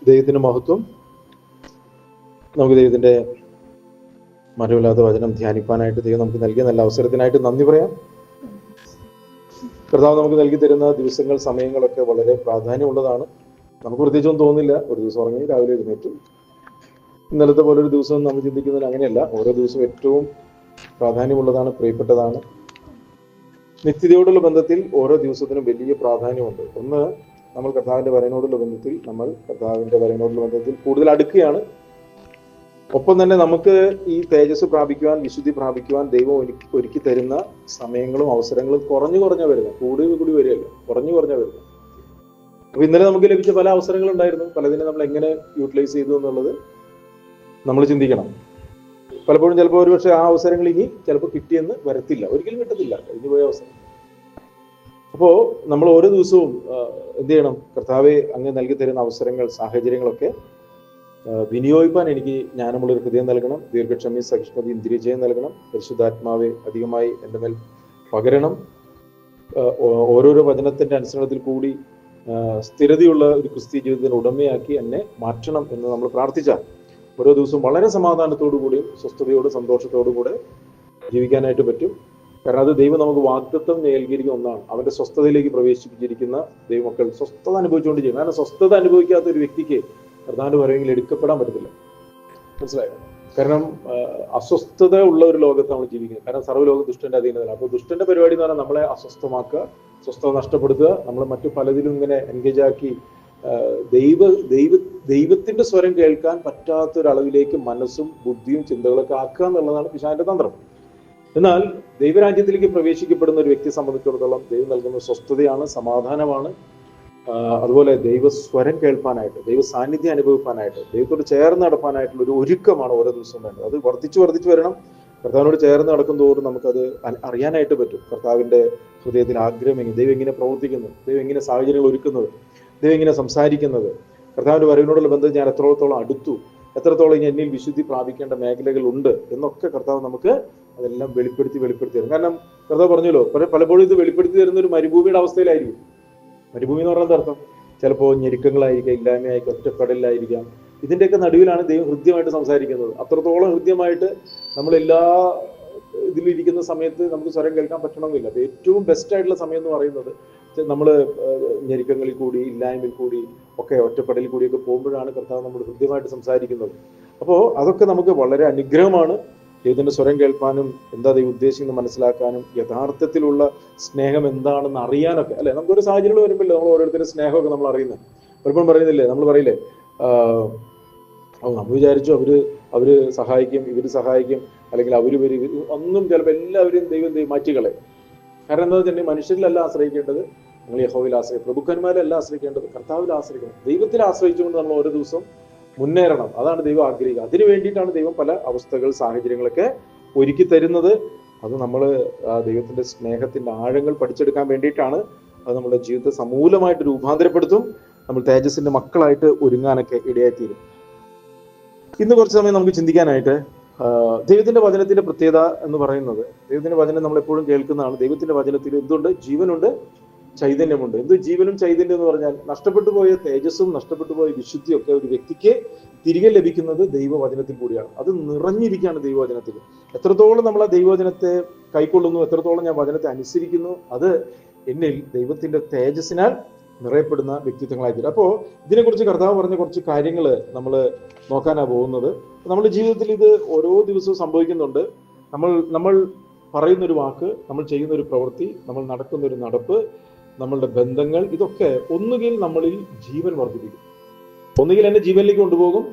ദൈവത്തിന്റെ മഹത്വം. നമുക്ക് ദൈവത്തിന്റെ മരവില്ലാത്ത വചനം ധ്യാനിപ്പാനായിട്ട് ദൈവം നമുക്ക് നൽകിയ നല്ല അവസരത്തിനായിട്ട് നന്ദി പറയാം. കർത്താവ് നമുക്ക് നൽകി തരുന്ന ദിവസങ്ങൾ, സമയങ്ങളൊക്കെ വളരെ പ്രാധാന്യമുള്ളതാണ്. നമുക്ക് പ്രത്യേകിച്ചൊന്നും തോന്നില്ല. ഒരു ദിവസം ഉറങ്ങി രാവിലെ എഴുന്നേറ്റു. ഇന്നലത്തെ പോലെ ഒരു ദിവസം നമ്മൾ ചിന്തിക്കുന്നതിന് അങ്ങനെയല്ല. ഓരോ ദിവസവും ഏറ്റവും പ്രാധാന്യമുള്ളതാണ്, പ്രിയപ്പെട്ടതാണ്. നിത്യതയോടുള്ള ബന്ധത്തിൽ ഓരോ ദിവസത്തിനും വലിയ പ്രാധാന്യമുണ്ട്. ഒന്ന്, നമ്മൾ കർത്താവിന്റെ വരനോടുള്ള ബന്ധത്തിൽ കൂടുതൽ അടുക്കുകയാണ്. ഒപ്പം തന്നെ നമുക്ക് ഈ തേജസ് പ്രാപിക്കുവാൻ, വിശുദ്ധി പ്രാപിക്കുവാൻ ദൈവം ഒരുക്കി തരുന്ന സമയങ്ങളും അവസരങ്ങളും കുറഞ്ഞു വരുന്നത്. കൂടി വരികയല്ല, കുറഞ്ഞു വരുന്നത്. അപ്പൊ ഇന്നലെ നമുക്ക് ലഭിച്ച പല അവസരങ്ങളുണ്ടായിരുന്നു. പലതിനെ നമ്മൾ എങ്ങനെ യൂട്ടിലൈസ് ചെയ്തു എന്നുള്ളത് നമ്മൾ ചിന്തിക്കണം. പലപ്പോഴും ചിലപ്പോൾ ഒരുപക്ഷെ ആ അവസരങ്ങൾ ഇനി ചിലപ്പോൾ കിട്ടിയെന്ന് വരത്തില്ല, ഒരിക്കലും കിട്ടത്തില്ല, കഴിഞ്ഞു പോയ അവസരം. അപ്പോ നമ്മൾ ഓരോ ദിവസവും എന്ത് ചെയ്യണം? കർത്താവെ, അങ്ങ് നൽകി തരുന്ന അവസരങ്ങൾ, സാഹചര്യങ്ങളൊക്കെ വിനിയോഗിക്കാൻ എനിക്ക് ജ്ഞാനമുള്ളൊരു ഹൃദയം നൽകണം. ദീർഘക്ഷമയും സഹിഷ്ണുതയും ഇന്ദ്രിയജയം നൽകണം. പരിശുദ്ധാത്മാവെ അധികമായി എൻ്റെ മേൽ പകരണം. ഓരോരോ വചനത്തിന്റെ അനുസരണത്തിൽ കൂടി സ്ഥിരതയുള്ള ഒരു ക്രിസ്തീയ ജീവിതത്തിന് ഉടമയാക്കി എന്നെ മാറ്റണം എന്ന് നമ്മൾ പ്രാർത്ഥിച്ചാൽ ഓരോ ദിവസവും വളരെ സമാധാനത്തോടു കൂടിയും സ്വസ്ഥതയോടും സന്തോഷത്തോടു കൂടെ ജീവിക്കാനായിട്ട് പറ്റും. കാരണം അത് ദൈവം നമുക്ക് വാഗ്ദത്തം നൽകിയിരിക്കുന്ന ഒന്നാണ്. അവന്റെ സ്വസ്ഥതയിലേക്ക് പ്രവേശിപ്പിച്ചിരിക്കുന്ന ദൈവമക്കൾ സ്വസ്ഥത അനുഭവിച്ചുകൊണ്ട് ചെയ്യും. കാരണം സ്വസ്ഥത അനുഭവിക്കാത്ത ഒരു വ്യക്തിക്ക് കർത്താവിന്റെ വരവെങ്കിൽ എടുക്കപ്പെടാൻ പറ്റത്തില്ല. മനസ്സിലായോ? കാരണം അസ്വസ്ഥത ഉള്ള ഒരു ലോകത്ത് നമ്മൾ ജീവിക്കുന്നത്. കാരണം സർവ്വലോകം ദുഷ്ടന്റെ അധീനതയാണ്. അപ്പോൾ ദുഷ്ടന്റെ പരിപാടി എന്ന് പറഞ്ഞാൽ നമ്മളെ അസ്വസ്ഥമാക്കുക, സ്വസ്ഥത നഷ്ടപ്പെടുത്തുക, നമ്മളെ മറ്റു പലതിലും ഇങ്ങനെ എൻഗേജ് ആക്കി ദൈവത്തിന്റെ സ്വരം കേൾക്കാൻ പറ്റാത്തൊരളവിലേക്ക് മനസ്സും ബുദ്ധിയും ചിന്തകളൊക്കെ ആക്കുക എന്നുള്ളതാണ് പിശാചിന്റെ തന്ത്രം. എന്നാൽ ദൈവരാജ്യത്തിലേക്ക് പ്രവേശിക്കപ്പെടുന്ന ഒരു വ്യക്തിയെ സംബന്ധിച്ചിടത്തോളം ദൈവം നൽകുന്ന സ്വസ്ഥതയാണ്, സമാധാനമാണ്. അതുപോലെ ദൈവസ്വരം കേൾപ്പാനായിട്ട്, ദൈവ സാന്നിധ്യം അനുഭവിക്കാനായിട്ട്, ദൈവത്തോട് ചേർന്ന് നടപ്പാനായിട്ടുള്ള ഒരു ഒരുക്കമാണ് ഓരോ ദിവസവും വേണ്ടത്. അത് വർദ്ധിച്ചു വരണം. കർത്താവിനോട് ചേർന്ന് നടക്കും തോറും നമുക്കത് അറിയാനായിട്ട് പറ്റും. കർത്താവിന്റെ ഹൃദയത്തിൽ ആഗ്രഹം എങ്ങനെ, ദൈവം എങ്ങനെ പ്രവർത്തിക്കുന്നു, ദൈവം എങ്ങനെ സാഹചര്യങ്ങൾ ഒരുക്കുന്നത്, ദൈവം എങ്ങനെ സംസാരിക്കുന്നത്, കർത്താവിന്റെ വരവിനോടുള്ള ബന്ധം ഞാൻ എത്രത്തോളം അടുത്തു, എത്രത്തോളം എന്നിൽ വിശുദ്ധി പ്രാപിക്കേണ്ട മേഖലകൾ ഉണ്ട് എന്നൊക്കെ കർത്താവ് നമുക്ക് അതെല്ലാം വെളിപ്പെടുത്തി തരും. കാരണം കർത്താവ് പറഞ്ഞല്ലോ, പലപ്പോഴും ഇത് വെളിപ്പെടുത്തി തരുന്ന ഒരു മരുഭൂമിയുടെ അവസ്ഥയിലായിരിക്കും. മരുഭൂമി എന്ന് പറയുന്നത് അർത്ഥം ചിലപ്പോൾ ഞെരുക്കങ്ങളായിരിക്കാം, ഇല്ലായ്മയായിരിക്കാം, ഒറ്റപ്പെടലായിരിക്കാം. ഇതിന്റെയൊക്കെ നടുവിലാണ് ദൈവം ഹൃദ്യമായിട്ട് സംസാരിക്കുന്നത്. അത്രത്തോളം ഹൃദ്യമായിട്ട് നമ്മളെല്ലാ ഇതിലിരിക്കുന്ന സമയത്ത് നമുക്ക് സ്വരം കേൾക്കാൻ പറ്റണമെന്നില്ല. അത് ഏറ്റവും ബെസ്റ്റ് ആയിട്ടുള്ള സമയം എന്ന് പറയുന്നത് നമ്മൾ ഞെരുക്കങ്ങളിൽ കൂടി, ഇല്ലായ്മയിൽ കൂടി ഒക്കെ, ഒറ്റപ്പെടലിൽ കൂടിയൊക്കെ പോകുമ്പോഴാണ് കർത്താവ് നമ്മൾ ഹൃദ്യമായിട്ട് സംസാരിക്കുന്നത്. അപ്പോൾ അതൊക്കെ നമുക്ക് വളരെ അനുഗ്രഹമാണ്. ദൈവത്തിന്റെ സ്വരം കേൾക്കാനും, എന്താ ദൈവം ഉദ്ദേശിക്കുന്നത് മനസ്സിലാക്കാനും, യഥാർത്ഥത്തിലുള്ള സ്നേഹം എന്താണെന്ന് അറിയാനൊക്കെ. അല്ലെ, നമുക്കൊരു സാഹചര്യങ്ങൾ വരുമ്പോഴല്ലേ നമ്മൾ ഓരോരുത്തരുടെ സ്നേഹമൊക്കെ നമ്മൾ അറിയുന്നത്. പലപ്പോഴും പറയുന്നില്ലേ, നമ്മൾ പറയില്ലേ, നമ്മൾ വിചാരിച്ചു അവര് സഹായിക്കും, ഇവര് സഹായിക്കും, അല്ലെങ്കിൽ അവര് ഒന്നും ചിലപ്പോൾ എല്ലാവരും ദൈവം മാറ്റിക്കളയും. കാരണം എന്താ വെച്ചിട്ടുണ്ടെങ്കിൽ മനുഷ്യരിലല്ല ആശ്രയിക്കേണ്ടത്, നമ്മൾ യഹോവയിൽ ആശ്രയിക്കും. പ്രഭുക്കന്മാരല്ല ആശ്രയിക്കേണ്ടത്, കർത്താവിൽ ആശ്രയിക്കണം. ദൈവത്തിൽ ആശ്രയിച്ചുകൊണ്ട് നമ്മൾ ഓരോ ദിവസം മുന്നേറണം. അതാണ് ദൈവം ആഗ്രഹിക്കുക. അതിനു വേണ്ടിയിട്ടാണ് ദൈവം പല അവസ്ഥകൾ, സാഹചര്യങ്ങളൊക്കെ ഒരുക്കി തരുന്നത്. അത് നമ്മൾ ദൈവത്തിന്റെ സ്നേഹത്തിന്റെ ആഴങ്ങൾ പഠിച്ചെടുക്കാൻ വേണ്ടിയിട്ടാണ്. അത് നമ്മുടെ ജീവിതത്തെ സമൂലമായിട്ട് രൂപാന്തരപ്പെടുത്തും. നമ്മൾ തേജസ്സിന്റെ മക്കളായിട്ട് ഒരുങ്ങാനൊക്കെ ഇടയായിത്തീരും. ഇന്ന് കുറച്ച് സമയം നമുക്ക് ചിന്തിക്കാനായിട്ട് ദൈവത്തിന്റെ വചനത്തിന്റെ പ്രത്യേകത എന്ന് പറയുന്നത്, ദൈവത്തിന്റെ വചനം നമ്മൾ എപ്പോഴും കേൾക്കുന്നതാണ്. ദൈവത്തിന്റെ വചനത്തിൽ എന്തുണ്ട്? ജീവനുണ്ട്, ചൈതന്യമുണ്ട്. എന്ത് ജീവനും ചൈതന്യം എന്ന് പറഞ്ഞാൽ നഷ്ടപ്പെട്ടു പോയ തേജസ്സും നഷ്ടപ്പെട്ടു പോയ വിശുദ്ധിയൊക്കെ ഒരു വ്യക്തിക്ക് തിരികെ ലഭിക്കുന്നത് ദൈവവചനത്തിൽ കൂടിയാണ്. അത് നിറഞ്ഞിരിക്കുകയാണ് ദൈവവചനത്തിൽ. എത്രത്തോളം നമ്മൾ ആ ദൈവവചനത്തെ കൈക്കൊള്ളുന്നു, എത്രത്തോളം ഞാൻ വചനത്തെ അനുസരിക്കുന്നു, അത് എന്നിൽ ദൈവത്തിന്റെ തേജസ്സിനാൽ നിറയപ്പെടുന്ന വ്യക്തിത്വങ്ങളായിത്തീരും. അപ്പോൾ ഇതിനെക്കുറിച്ച് കർത്താവ് പറഞ്ഞ കുറച്ച് കാര്യങ്ങൾ നമ്മൾ നോക്കാനാണ് പോകുന്നത്. നമ്മുടെ ജീവിതത്തിൽ ഇത് ഓരോ ദിവസവും സംഭവിക്കുന്നുണ്ട്. നമ്മൾ പറയുന്നൊരു വാക്ക്, നമ്മൾ ചെയ്യുന്ന ഒരു പ്രവൃത്തി, നമ്മൾ നടക്കുന്ന ഒരു നടപ്പ്, നമ്മളുടെ ബന്ധങ്ങൾ, ഇതൊക്കെ ഒന്നുകിൽ നമ്മളിൽ ജീവൻ വർദ്ധിപ്പിക്കും. ഒന്നുകിൽ എന്നെ ജീവനിലേക്ക് കൊണ്ടുപോകും,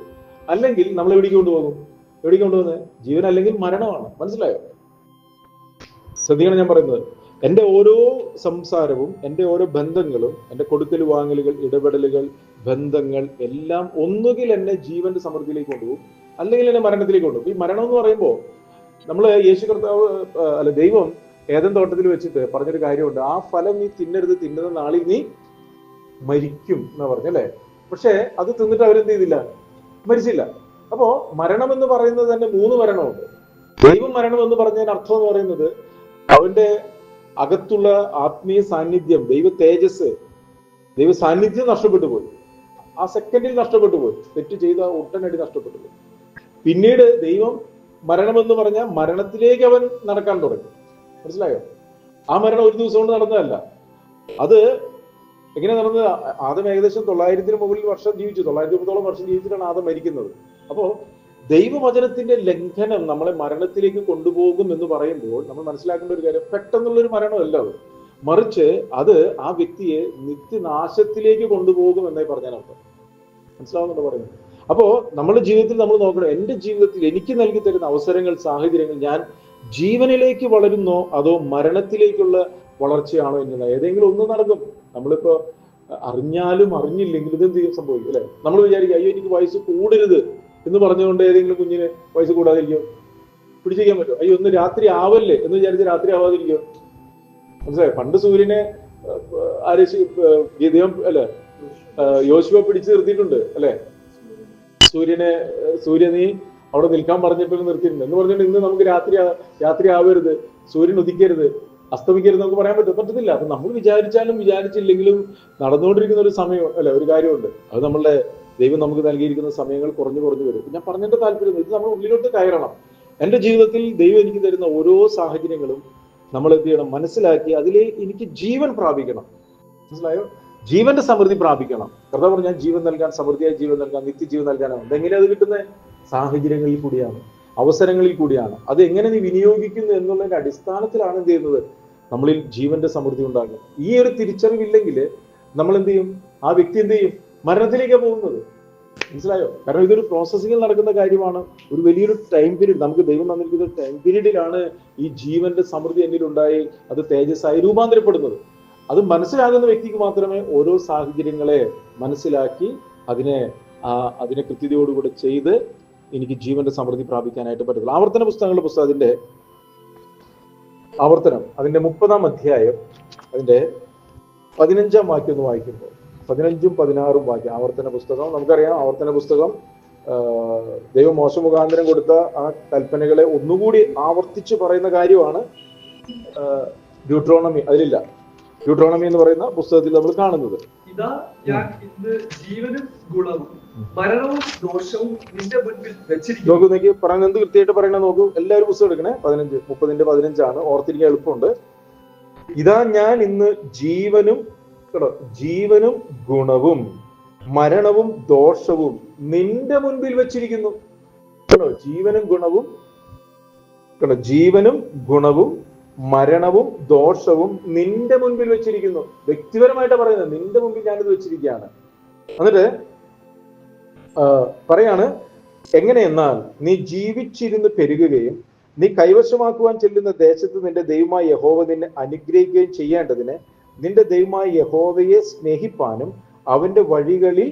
അല്ലെങ്കിൽ നമ്മൾ എവിടേക്ക് കൊണ്ടുപോകും? എവിടേക്ക് കൊണ്ടുപോകുന്നത്? ജീവൻ അല്ലെങ്കിൽ മരണമാണ്. മനസ്സിലായോ? ശ്രദ്ധിക്കണം ഞാൻ പറയുന്നത്. എൻ്റെ ഓരോ സംസാരവും, എൻ്റെ ഓരോ ബന്ധങ്ങളും, എൻ്റെ കൊടുക്കൽ വാങ്ങലുകൾ, ഇടപെടലുകൾ, ബന്ധങ്ങൾ എല്ലാം ഒന്നുകിൽ എന്നെ ജീവന്റെ സമൃദ്ധിയിലേക്ക് കൊണ്ടുപോകും, അല്ലെങ്കിൽ എന്നെ മരണത്തിലേക്ക് കൊണ്ടുപോകും. ഈ മരണം എന്ന് പറയുമ്പോൾ നമ്മൾ യേശു കർത്താവ് അല്ല ദൈവം ഏദൻ തോട്ടത്തിൽ വെച്ചിട്ട് പറഞ്ഞൊരു കാര്യമുണ്ട്. ആ ഫലം നീ തിന്നരുത്, തിന്നുന്ന നാളിൽ നീ മരിക്കും എന്നാ പറഞ്ഞല്ലേ. പക്ഷെ അത് തിന്നിട്ട് അവരെന്ത് ചെയ്തില്ല? മരിച്ചില്ല. അപ്പോ മരണം എന്ന് പറയുന്നത് തന്നെ 3 മരണമുണ്ട്. ദൈവം മരണം എന്ന് പറഞ്ഞതിന് അർത്ഥം എന്ന് പറയുന്നത് അവന്റെ അകത്തുള്ള ആത്മീയ സാന്നിധ്യം, ദൈവ തേജസ്, ദൈവ സാന്നിധ്യം നഷ്ടപ്പെട്ടു പോയി. ആ സെക്കൻഡിൽ നഷ്ടപ്പെട്ടു പോയി. തെറ്റ് ചെയ്ത ഉടനടി നഷ്ടപ്പെട്ടു പോയി. പിന്നീട് ദൈവം മരണമെന്ന് പറഞ്ഞ മരണത്തിലേക്ക് അവൻ നടക്കാൻ തുടങ്ങി. മനസ്സിലായോ? ആ മരണം ഒരു ദിവസം കൊണ്ട് നടന്നതല്ല. അത് എങ്ങനെ നടന്നത്? ആദം ഏകദേശം 900 മുകളിൽ വർഷം ജീവിച്ചു. 930 വർഷം ജീവിച്ചിട്ടാണ് ആദം മരിക്കുന്നത്. അപ്പോ ദൈവവചനത്തിന്റെ ലംഘനം നമ്മളെ മരണത്തിലേക്ക് കൊണ്ടുപോകും എന്ന് പറയുമ്പോൾ നമ്മൾ മനസ്സിലാക്കേണ്ട ഒരു കാര്യം, പെട്ടെന്നുള്ളൊരു മരണമല്ല അത്, മറിച്ച് അത് ആ വ്യക്തിയെ നിത്യനാശത്തിലേക്ക് കൊണ്ടുപോകും എന്നേ പറഞ്ഞതിനർത്ഥം. മനസ്സിലാവുന്നുണ്ടോ പറയുന്നത്? അപ്പോ നമ്മുടെ ജീവിതത്തിൽ നമ്മൾ നോക്കണം, എന്റെ ജീവിതത്തിൽ എനിക്ക് നൽകി തരുന്ന അവസരങ്ങൾ, സാഹചര്യങ്ങൾ, ഞാൻ ജീവനിലേക്ക് വളരുന്നോ അതോ മരണത്തിലേക്കുള്ള വളർച്ചയാണോ എന്നത്. ഏതെങ്കിലും ഒന്ന് നടക്കും. നമ്മളിപ്പോ അറിഞ്ഞാലും അറിഞ്ഞില്ലെങ്കിലും ഇതെന്ത് സംഭവിക്കും അല്ലെ? നമ്മൾ വിചാരിക്കും അയ്യോ എനിക്ക് വയസ്സ് കൂടരുത് എന്ന് പറഞ്ഞുകൊണ്ട് ഏതെങ്കിലും കുഞ്ഞിന് വയസ്സ് കൂടാതിരിക്കും? പിടിച്ചിരിക്കാൻ പറ്റുമോ? അയ്യോ ഒന്ന് രാത്രി ആവല്ലേ എന്ന് വിചാരിച്ച് രാത്രി ആവാതിരിക്കും? മനസ്സിലായോ? പണ്ട് സൂര്യനെ ഗിദെയോൻ അല്ലെ യോശുവ പിടിച്ചു നിർത്തിയിട്ടുണ്ട് അല്ലെ? സൂര്യ നീ അവിടെ നിൽക്കാൻ പറഞ്ഞപ്പോൾ നിർത്തിയിട്ടുണ്ട് എന്ന് പറഞ്ഞിട്ട് ഇന്ന് നമുക്ക് രാത്രി ആവരുത്, സൂര്യൻ ഉദിക്കരുത്, അസ്തമിക്കരുത് നമുക്ക് പറയാൻ പറ്റത്തില്ല. അപ്പൊ നമ്മൾ വിചാരിച്ചാലും വിചാരിച്ചില്ലെങ്കിലും നടന്നുകൊണ്ടിരിക്കുന്ന ഒരു സമയം അല്ലെ, ഒരു കാര്യമുണ്ട്. അത് നമ്മളുടെ ദൈവം നമുക്ക് നൽകിയിരിക്കുന്ന സമയങ്ങൾ കുറഞ്ഞു വരും. ഞാൻ പറഞ്ഞതിന്റെ താല്പര്യം ഇത് നമ്മൾ ഉള്ളിലോട്ട് കയറണം. എന്റെ ജീവിതത്തിൽ ദൈവം എനിക്ക് തരുന്ന ഓരോ സാഹചര്യങ്ങളും നമ്മൾ എന്ത് ചെയ്യണം? മനസ്സിലാക്കി അതിലെ എനിക്ക് ജീവൻ പ്രാപിക്കണം. മനസ്സിലായോ? ജീവന്റെ സമൃദ്ധി പ്രാപിക്കണം. കർത്താവ് പറഞ്ഞു ഞാൻ ജീവൻ നൽകാൻ, സമൃദ്ധിയായി ജീവൻ നൽകാൻ, നിത്യജീവൻ നൽകാനാണ്. അതെങ്ങനെയാണ് അത് കിട്ടുന്നത്? സാഹചര്യങ്ങളിൽ കൂടിയാണ്, അവസരങ്ങളിൽ കൂടിയാണ്. അത് എങ്ങനെ നീ വിനിയോഗിക്കുന്നു എന്നുള്ളതിന്റെ അടിസ്ഥാനത്തിലാണ് എന്ത് ചെയ്യുന്നത്? നമ്മളിൽ ജീവന്റെ സമൃദ്ധി ഉണ്ടാകുന്നത്. ഈ ഒരു തിരിച്ചറിവില്ലെങ്കിൽ നമ്മൾ എന്ത് ചെയ്യും? ആ വ്യക്തി എന്ത് ചെയ്യും? മരണത്തിലേക്കാണ് പോകുന്നത്. മനസ്സിലായോ? കാരണം ഇതൊരു പ്രോസസ്സിങ്ങിൽ നടക്കുന്ന കാര്യമാണ്. ഒരു വലിയൊരു ടൈം പീരീഡ്, നമുക്ക് ദൈവം തന്നിരിക്കുന്ന ടൈം പീരീഡിലാണ് ഈ ജീവന്റെ സമൃദ്ധി എന്നിൽ ഉണ്ടായി അത് തേജസ്സായി രൂപാന്തരപ്പെടുന്നത്. അത് മനസ്സിലാകുന്ന വ്യക്തിക്ക് മാത്രമേ ഓരോ സാഹചര്യങ്ങളെ മനസ്സിലാക്കി അതിനെ കൃത്യതയോടുകൂടെ ചെയ്ത് എനിക്ക് ജീവന്റെ സമൃദ്ധി പ്രാപിക്കാനായിട്ട് പറ്റത്തുള്ളൂ. ആവർത്തന പുസ്തകത്തിന്റെ ആവർത്തനം അതിന്റെ 30-ാം അധ്യായം അതിന്റെ 15-ാം വാക്യം ഒന്ന് വായിക്കുമ്പോൾ, 15ഉം 16ഉം വാക്യം. ആവർത്തന പുസ്തകം നമുക്കറിയാം. ആവർത്തന പുസ്തകം ദൈവം മോശ മുഖാന്തരം കൊടുത്ത ആ കൽപ്പനകളെ ഒന്നുകൂടി ആവർത്തിച്ച് പറയുന്ന കാര്യമാണ്. ഡ്യൂട്രോണമി അതിലില്ല. ഡ്യൂട്രോണമി എന്ന് പറയുന്ന പുസ്തകത്തിൽ നമ്മൾ കാണുന്നത് ഇതാ ഞാൻ ഇന്ന് ജീവനും ഗുണവും മരണവും ദോഷവും നിന്റെ മുൻപിൽ വെച്ചിരിക്കുന്നു. നോക്കൂ, നോക്കി പറയുന്നത് എന്ത് കൃത്യമായിട്ട് പറയണ നോക്കൂ. എല്ലാവരും പുസ്തകം എടുക്കണേ. 30-ന്റെ 15 ഓർത്തിരിക്കാൻ എളുപ്പമുണ്ട്. ഇതാ ഞാൻ ഇന്ന് ജീവനും ഗുണവും മരണവും ദോഷവും നിന്റെ മുൻപിൽ വെച്ചിരിക്കുന്നു. ജീവനും ഗുണവും മരണവും ദോഷവും നിന്റെ മുൻപിൽ വെച്ചിരിക്കുന്നു. വ്യക്തിപരമായിട്ട് പറയുന്നത്, നിന്റെ മുമ്പിൽ ഞാനിത് വെച്ചിരിക്കുകയാണ്. എന്നിട്ട് പറയാണ്, എങ്ങനെയെന്നാൽ നീ ജീവിച്ചിരുന്ന് പെരുകുകയും നീ കൈവശമാക്കുവാൻ ചെല്ലുന്ന ദേശത്ത് നിന്റെ ദൈവമായ യഹോവ നിന്നെ അനുഗ്രഹിക്കുകയും ചെയ്യേണ്ടതിന് നിന്റെ ദൈവമായ യഹോവയെ സ്നേഹിപ്പാനും അവന്റെ വഴികളിൽ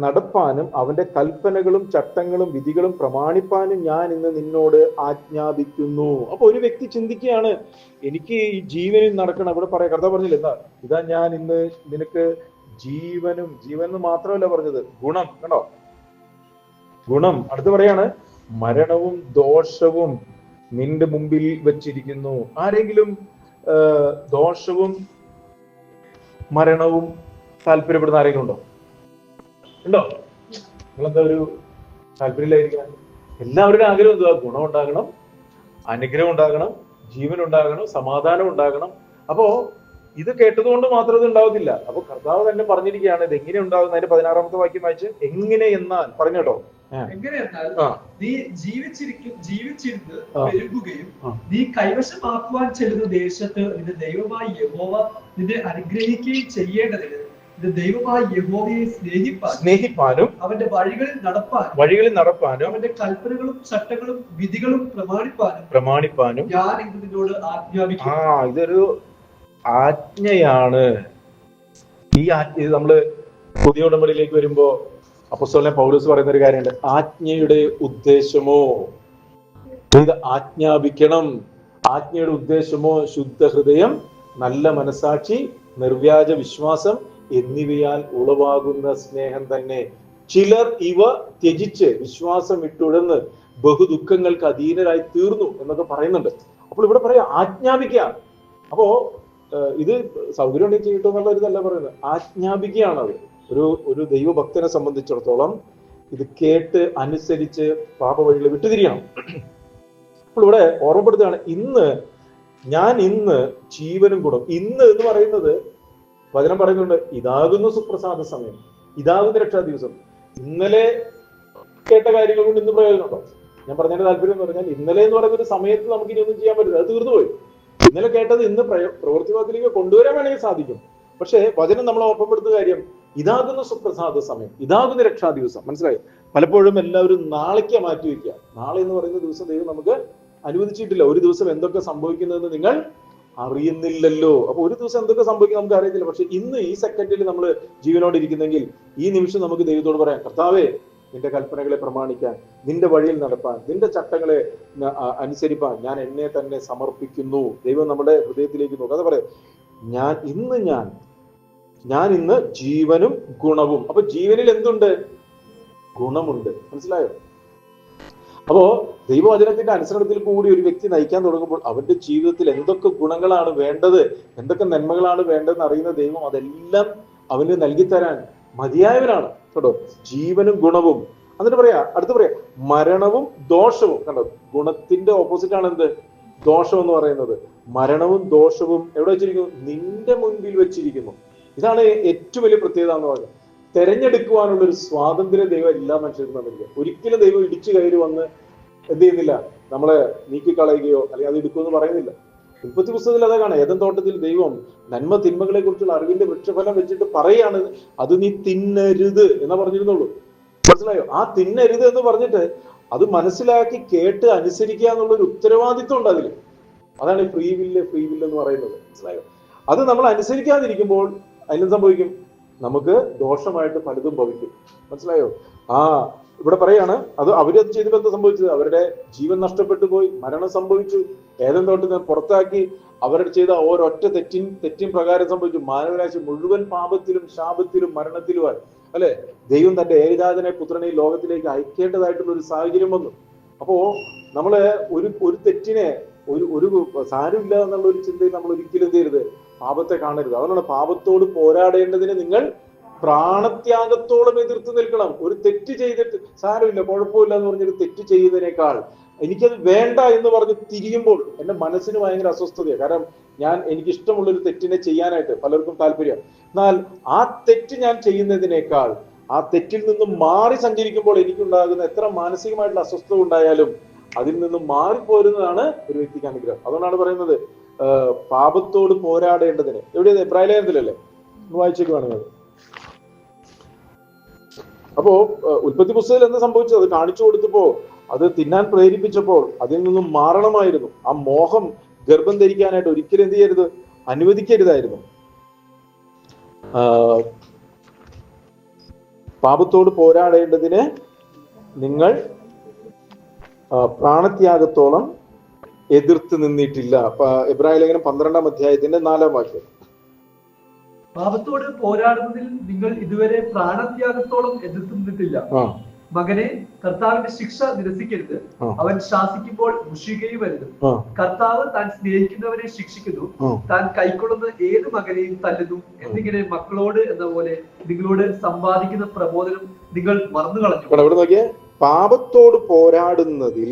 നടപ്പാനും അവന്റെ കൽപ്പനകളും ചട്ടങ്ങളും വിധികളും പ്രമാണിപ്പാനും ഞാൻ ഇന്ന് നിന്നോട് ആജ്ഞാപിക്കുന്നു. അപ്പൊ ഒരു വ്യക്തി ചിന്തിക്കുകയാണ്, എനിക്ക് ഈ ജീവനിൽ നടക്കണം. ഇവിടെ പറയാം, കർത്താവ് പറഞ്ഞില്ല എന്താ? ഇതാ ഞാൻ ഇന്ന് നിനക്ക് ജീവനും മാത്രമല്ല പറഞ്ഞത്, ഗുണം. കണ്ടോ? ഗുണം. അടുത്ത് പറയാണ് മരണവും ദോഷവും നിന്റെ മുമ്പിൽ വെച്ചിരിക്കുന്നു. ആരെങ്കിലും ദോഷവും മരണവും താല്പര്യപ്പെടുന്ന ആരെങ്കിലും ഉണ്ടോ? നിങ്ങളെന്താ ഒരു താല്പര്യമില്ലായിരിക്കണം? എല്ലാവരുടെ ആഗ്രഹം എന്തുവാ? ഗുണം ഉണ്ടാകണം, അനുഗ്രഹം ഉണ്ടാകണം, ജീവൻ ഉണ്ടാകണം, സമാധാനം ഉണ്ടാകണം. അപ്പോ ഇത് കേട്ടതുകൊണ്ട് മാത്രം ഇത് ഉണ്ടാവത്തില്ല. അപ്പൊ കർത്താവ് തന്നെ പറഞ്ഞിരിക്കുകയാണ് ഇത് എങ്ങനെ ഉണ്ടാകുന്ന. അതിന്റെ 16-ാമത്തെ വാക്യം വായിച്ച്, എങ്ങനെ എന്നാൽ പറഞ്ഞോ. എങ്ങനെയെന്നാൽ നീ ജീവിച്ചിരുന്ന് പെരുകുകയും നീ കൈവശമാക്കുവാൻ ചെല്ലുന്ന ദേശത്ത് നിന്റെ ദൈവമായ യഹോവ നിന്നെ അനുഗ്രഹിക്കുകയും ചെയ്യേണ്ടതിന് ദൈവമായ യഹോവയെ സ്നേഹിപ്പാനും അവന്റെ വഴികളിൽ നടപ്പാനും അവന്റെ കൽപ്പനകളും ചട്ടങ്ങളും വിധികളും പ്രമാണിപ്പാനും ഞാൻ ഇത് നിന്നോട് ആജ്ഞാപിക്കുന്നു. ഇതൊരു ആജ്ഞയാണ്. ഇത് നമ്മള് പുതിയ ഉടമ്പടിയിലേക്ക് വരുമ്പോ അപ്പോസ്തലനായ പൗലോസ് പറയുന്ന ഒരു കാര്യമുണ്ട്. ആജ്ഞയുടെ ഉദ്ദേശമോ, ഇത് ആജ്ഞാപിക്കണം. ആജ്ഞയുടെ ഉദ്ദേശമോ ശുദ്ധ ഹൃദയം, നല്ല മനസാക്ഷി, നിർവ്യാജ വിശ്വാസം എന്നിവയാൽ ഉളവാകുന്ന സ്നേഹം തന്നെ. ചിലർ ഇവ ത്യജിച്ച് വിശ്വാസം വിട്ടുഴന്ന് ബഹുദുഃഖങ്ങൾക്ക് അധീനരായി തീർന്നു എന്നൊക്കെ പറയുന്നുണ്ട്. അപ്പോൾ ഇവിടെ പറയാം ആജ്ഞാപിക്കുകയാണ്. അപ്പോ ഇത് സൗകര്യം ഉണ്ടെങ്കിൽ ചെയ്യട്ടോ എന്നുള്ള ഇതല്ല പറയുന്നത്, ആജ്ഞാപിക്കുകയാണ്. അത് ഒരു ദൈവഭക്തനെ സംബന്ധിച്ചിടത്തോളം ഇത് കേട്ട് അനുസരിച്ച് പാപവഴികളെ വിട്ടുതിരിയണം. അപ്പോൾ ഇവിടെ ഓർമ്മപ്പെടുത്തുകയാണ്, ഇന്ന് ജീവനും ഗുണം. ഇന്ന് എന്ന് പറയുന്നത് വചനം പറയുന്നുണ്ട്, ഇതാകുന്നു സുപ്രസാദ സമയം, ഇതാകുന്ന രക്ഷാ ദിവസം. ഇന്നലെ കേട്ട കാര്യങ്ങൾ കൊണ്ട് ഇന്ന് പ്രയോജനമുണ്ടോ? ഞാൻ പറഞ്ഞതിന്റെ താല്പര്യം എന്ന് പറഞ്ഞാൽ, ഇന്നലെ എന്ന് പറയുന്ന ഒരു സമയത്ത് നമുക്ക് ഇനി ഒന്നും ചെയ്യാൻ പറ്റില്ല, അത് തീർന്നുപോയി. ഇന്നലെ കേട്ടത് ഇന്ന് പ്രവൃത്തിവാദത്തിലേക്ക് കൊണ്ടുവരാൻ വേണമെങ്കിൽ സാധിക്കും. പക്ഷേ വചനം നമ്മളെ ഓർമ്മപ്പെടുത്തുന്ന കാര്യം, ഇതാകുന്ന സുപ്രസാദ സമയം, ഇതാകുന്ന രക്ഷാ ദിവസം. മനസ്സിലായി? പലപ്പോഴും എല്ലാവരും നാളേക്ക് മാറ്റി വയ്ക്കുക. നാളെ എന്ന് പറയുന്ന ദിവസം ദൈവം നമുക്ക് അനുവദിച്ചിട്ടില്ല. ഒരു ദിവസം എന്തൊക്കെ സംഭവിക്കുന്നതെന്ന് നിങ്ങൾ അറിയുന്നില്ലല്ലോ. അപ്പൊ ഒരു ദിവസം എന്തൊക്കെ സംഭവിക്കും നമുക്ക് അറിയത്തില്ല. പക്ഷെ ഇന്ന് ഈ സെക്കൻഡിൽ നമ്മൾ ജീവനോട് ഇരിക്കുന്നെങ്കിൽ ഈ നിമിഷം നമുക്ക് ദൈവത്തോട് പറയാം, കർത്താവേ, നിന്റെ കൽപ്പനകളെ പ്രമാണിക്കാൻ, നിന്റെ വഴിയിൽ നടപ്പാൻ, നിന്റെ ചട്ടങ്ങളെ അനുസരിപ്പാൻ ഞാൻ എന്നെ തന്നെ സമർപ്പിക്കുന്നു. ദൈവം നമ്മുടെ ഹൃദയത്തിലേക്ക് നോക്കുക. അത് പറയാം, ഞാൻ ഇന്ന് ജീവനും ഗുണവും. അപ്പൊ ജീവനിൽ എന്തുണ്ട്? ഗുണമുണ്ട്. മനസ്സിലായോ? അപ്പോ ദൈവവചനത്തിന്റെ അനുസരണത്തിൽ കൂടി ഒരു വ്യക്തി നയിക്കാൻ തുടങ്ങുമ്പോൾ അവന്റെ ജീവിതത്തിൽ എന്തൊക്കെ ഗുണങ്ങളാണ് വേണ്ടത്, എന്തൊക്കെ നന്മകളാണ് വേണ്ടതെന്ന് അറിയുന്ന ദൈവം അതെല്ലാം അവന് നൽകിത്തരാൻ മതിയായവനാണ്. കേട്ടോ, ജീവനും ഗുണവും. എന്നിട്ട് അടുത്ത് പറയാ മരണവും ദോഷവും. കണ്ടോ, ഗുണത്തിന്റെ ഓപ്പോസിറ്റ് ആണ് എന്ത്? ദോഷം എന്ന് പറയുന്നത്. മരണവും ദോഷവും എവിടെ വെച്ചിരിക്കുന്നു? നിന്റെ മുൻപിൽ വെച്ചിരിക്കുന്നു. ഇതാണ് ഏറ്റവും വലിയ പ്രത്യേകത എന്ന് പറയുന്നത്. തെരഞ്ഞെടുക്കുവാനുള്ള ഒരു സ്വാതന്ത്ര്യം ദൈവം എല്ലാ മനുഷ്യർക്കും തന്നില്ല. ഒരിക്കലും ദൈവം ഇടിച്ചു കയറി വന്ന് എന്ത് ചെയ്യുന്നില്ല, നമ്മളെ നീക്കിക്കളയുകയോ അല്ലെങ്കിൽ അത് എടുക്കുമെന്ന് പറയുന്നില്ല. ഉൽപ്പത്തി പുസ്തകത്തിൽ അതാ കാണാം. ഏദൻ തോട്ടത്തിൽ ദൈവം നന്മ തിന്മകളെ കുറിച്ചുള്ള അറിവിന്റെ വൃക്ഷഫലം വെച്ചിട്ട് പറയാണ്, അത് നീ തിന്നരുത് എന്നാ പറഞ്ഞിരുന്നുള്ളൂ. മനസ്സിലായോ? ആ തിന്നരുത് എന്ന് പറഞ്ഞിട്ട് അത് മനസ്സിലാക്കി കേട്ട് അനുസരിക്കുക എന്നുള്ള ഒരു ഉത്തരവാദിത്വം ഉണ്ട് അതിൽ. അതാണ് ഫ്രീ വില്ല് എന്ന് പറയുന്നത്. മനസ്സിലായോ? അത് നമ്മൾ അനുസരിക്കാതിരിക്കുമ്പോൾ അതിലും സംഭവിക്കും, നമുക്ക് ദോഷമായിട്ട് പലതും ഭവിക്കും. മനസ്സിലായോ? ഇവിടെ പറയാണ്, അത് അവരത് ചെയ്തപ്പോൾ എന്താ സംഭവിച്ചത്? അവരുടെ ജീവൻ നഷ്ടപ്പെട്ടു പോയി, മരണം സംഭവിച്ചു. ഏദൻ തോട്ടത്തിൽ പുറത്താക്കി. അവരുടെ ചെയ്ത ഓരൊറ്റ തെറ്റിൻ പ്രകാരം സംഭവിച്ചു. മാനവരാശി മുഴുവൻ പാപത്തിലും ശാപത്തിലും മരണത്തിലുമായി. അല്ലെ? ദൈവം തന്റെ ഏകജാതനെ പുത്രനെ ഈ ലോകത്തിലേക്ക് അയക്കേണ്ടതായിട്ടുള്ള ഒരു സാഹചര്യം വന്നു. അപ്പോ നമ്മള് ഒരു തെറ്റിനെ ഒരു സാരമില്ല എന്നുള്ള ഒരു ചിന്തയിൽ നമ്മൾ ഒരിക്കലും എന്ത് ചെയ്യരുത്? പാപത്തെ കാണരുത്. അതുകൊണ്ടാണ് പാപത്തോട് പോരാടേണ്ടതിന് നിങ്ങൾ പ്രാണത്യാഗത്തോളം എതിർത്ത് നിൽക്കണം. ഒരു തെറ്റ് ചെയ്തിട്ട് സാരമില്ല, കുഴപ്പമില്ല എന്ന് പറഞ്ഞൊരു തെറ്റ് ചെയ്യുന്നതിനേക്കാൾ എനിക്കത് വേണ്ട എന്ന് പറഞ്ഞ് തിരിയുമ്പോൾ എന്റെ മനസ്സിന് ഭയങ്കര അസ്വസ്ഥതയാണ്. കാരണം എനിക്കിഷ്ടമുള്ളൊരു തെറ്റിനെ ചെയ്യാനായിട്ട് പലർക്കും താല്പര്യം. എന്നാൽ ആ തെറ്റ് ഞാൻ ചെയ്യുന്നതിനേക്കാൾ ആ തെറ്റിൽ നിന്നും മാറി സഞ്ചരിക്കുമ്പോൾ എനിക്കുണ്ടാകുന്ന എത്ര മാനസികമായിട്ടുള്ള അസ്വസ്ഥത ഉണ്ടായാലും അതിൽ നിന്നും മാറിപ്പോരുന്നതാണ് ഒരു വ്യക്തിക്ക് അനുഗ്രഹം. അതുകൊണ്ടാണ് പറയുന്നത് പാപത്തോട് പോരാടേണ്ടതിന്. എവിടെയാണ്? എബ്രായലേഖനത്തിലല്ലേ? വായിച്ചേക്കുവാണെങ്കിൽ. അപ്പോ ഉൽപ്പത്തി പുസ്തകത്തിൽ എന്താ സംഭവിച്ചത്? അത് കാണിച്ചു കൊടുത്തപ്പോ, അത് തിന്നാൻ പ്രേരിപ്പിച്ചപ്പോൾ അതിൽ നിന്നും മാറണമായിരുന്നു. ആ മോഹം ഗർഭം ധരിക്കാനായിട്ട് ഒരിക്കലും എന്ത് ചെയ്യരുത്? അനുവദിക്കരുതായിരുന്നു. പാപത്തോട് പോരാടേണ്ടതിന് നിങ്ങൾ പ്രാണത്യാഗത്തോളം എതിർത്ത് നിന്നിട്ടില്ല. എബ്രായലേഖനം 12-ാം അധ്യായത്തിന്റെ 4-ാം വാക്യം. പാപത്തോട് പോരാടുന്നതിൽ നിങ്ങൾ ഇതുവരെ പ്രാണത്യാഗത്തോളം എതിർത്ത് നിന്നിട്ടില്ല. മകനെ, കർത്താവിന്റെ ശിക്ഷ നിരസിക്കരുത്. അവൻ ശാസിക്കുമ്പോൾ മുഷികയുമരുത്. കർത്താവ് താൻ സ്നേഹിക്കുന്നവരെ ശിക്ഷിക്കുന്നു, താൻ കൈക്കൊള്ളുന്ന ഏത് മകനെയും തല്ലുന്നു എന്നിങ്ങനെ മക്കളോട് എന്ന പോലെ നിങ്ങളോട് സമ്പാദിക്കുന്ന പ്രബോധനം നിങ്ങൾ മറന്നു കളഞ്ഞു. പാപത്തോട് പോരാടുന്നതിൽ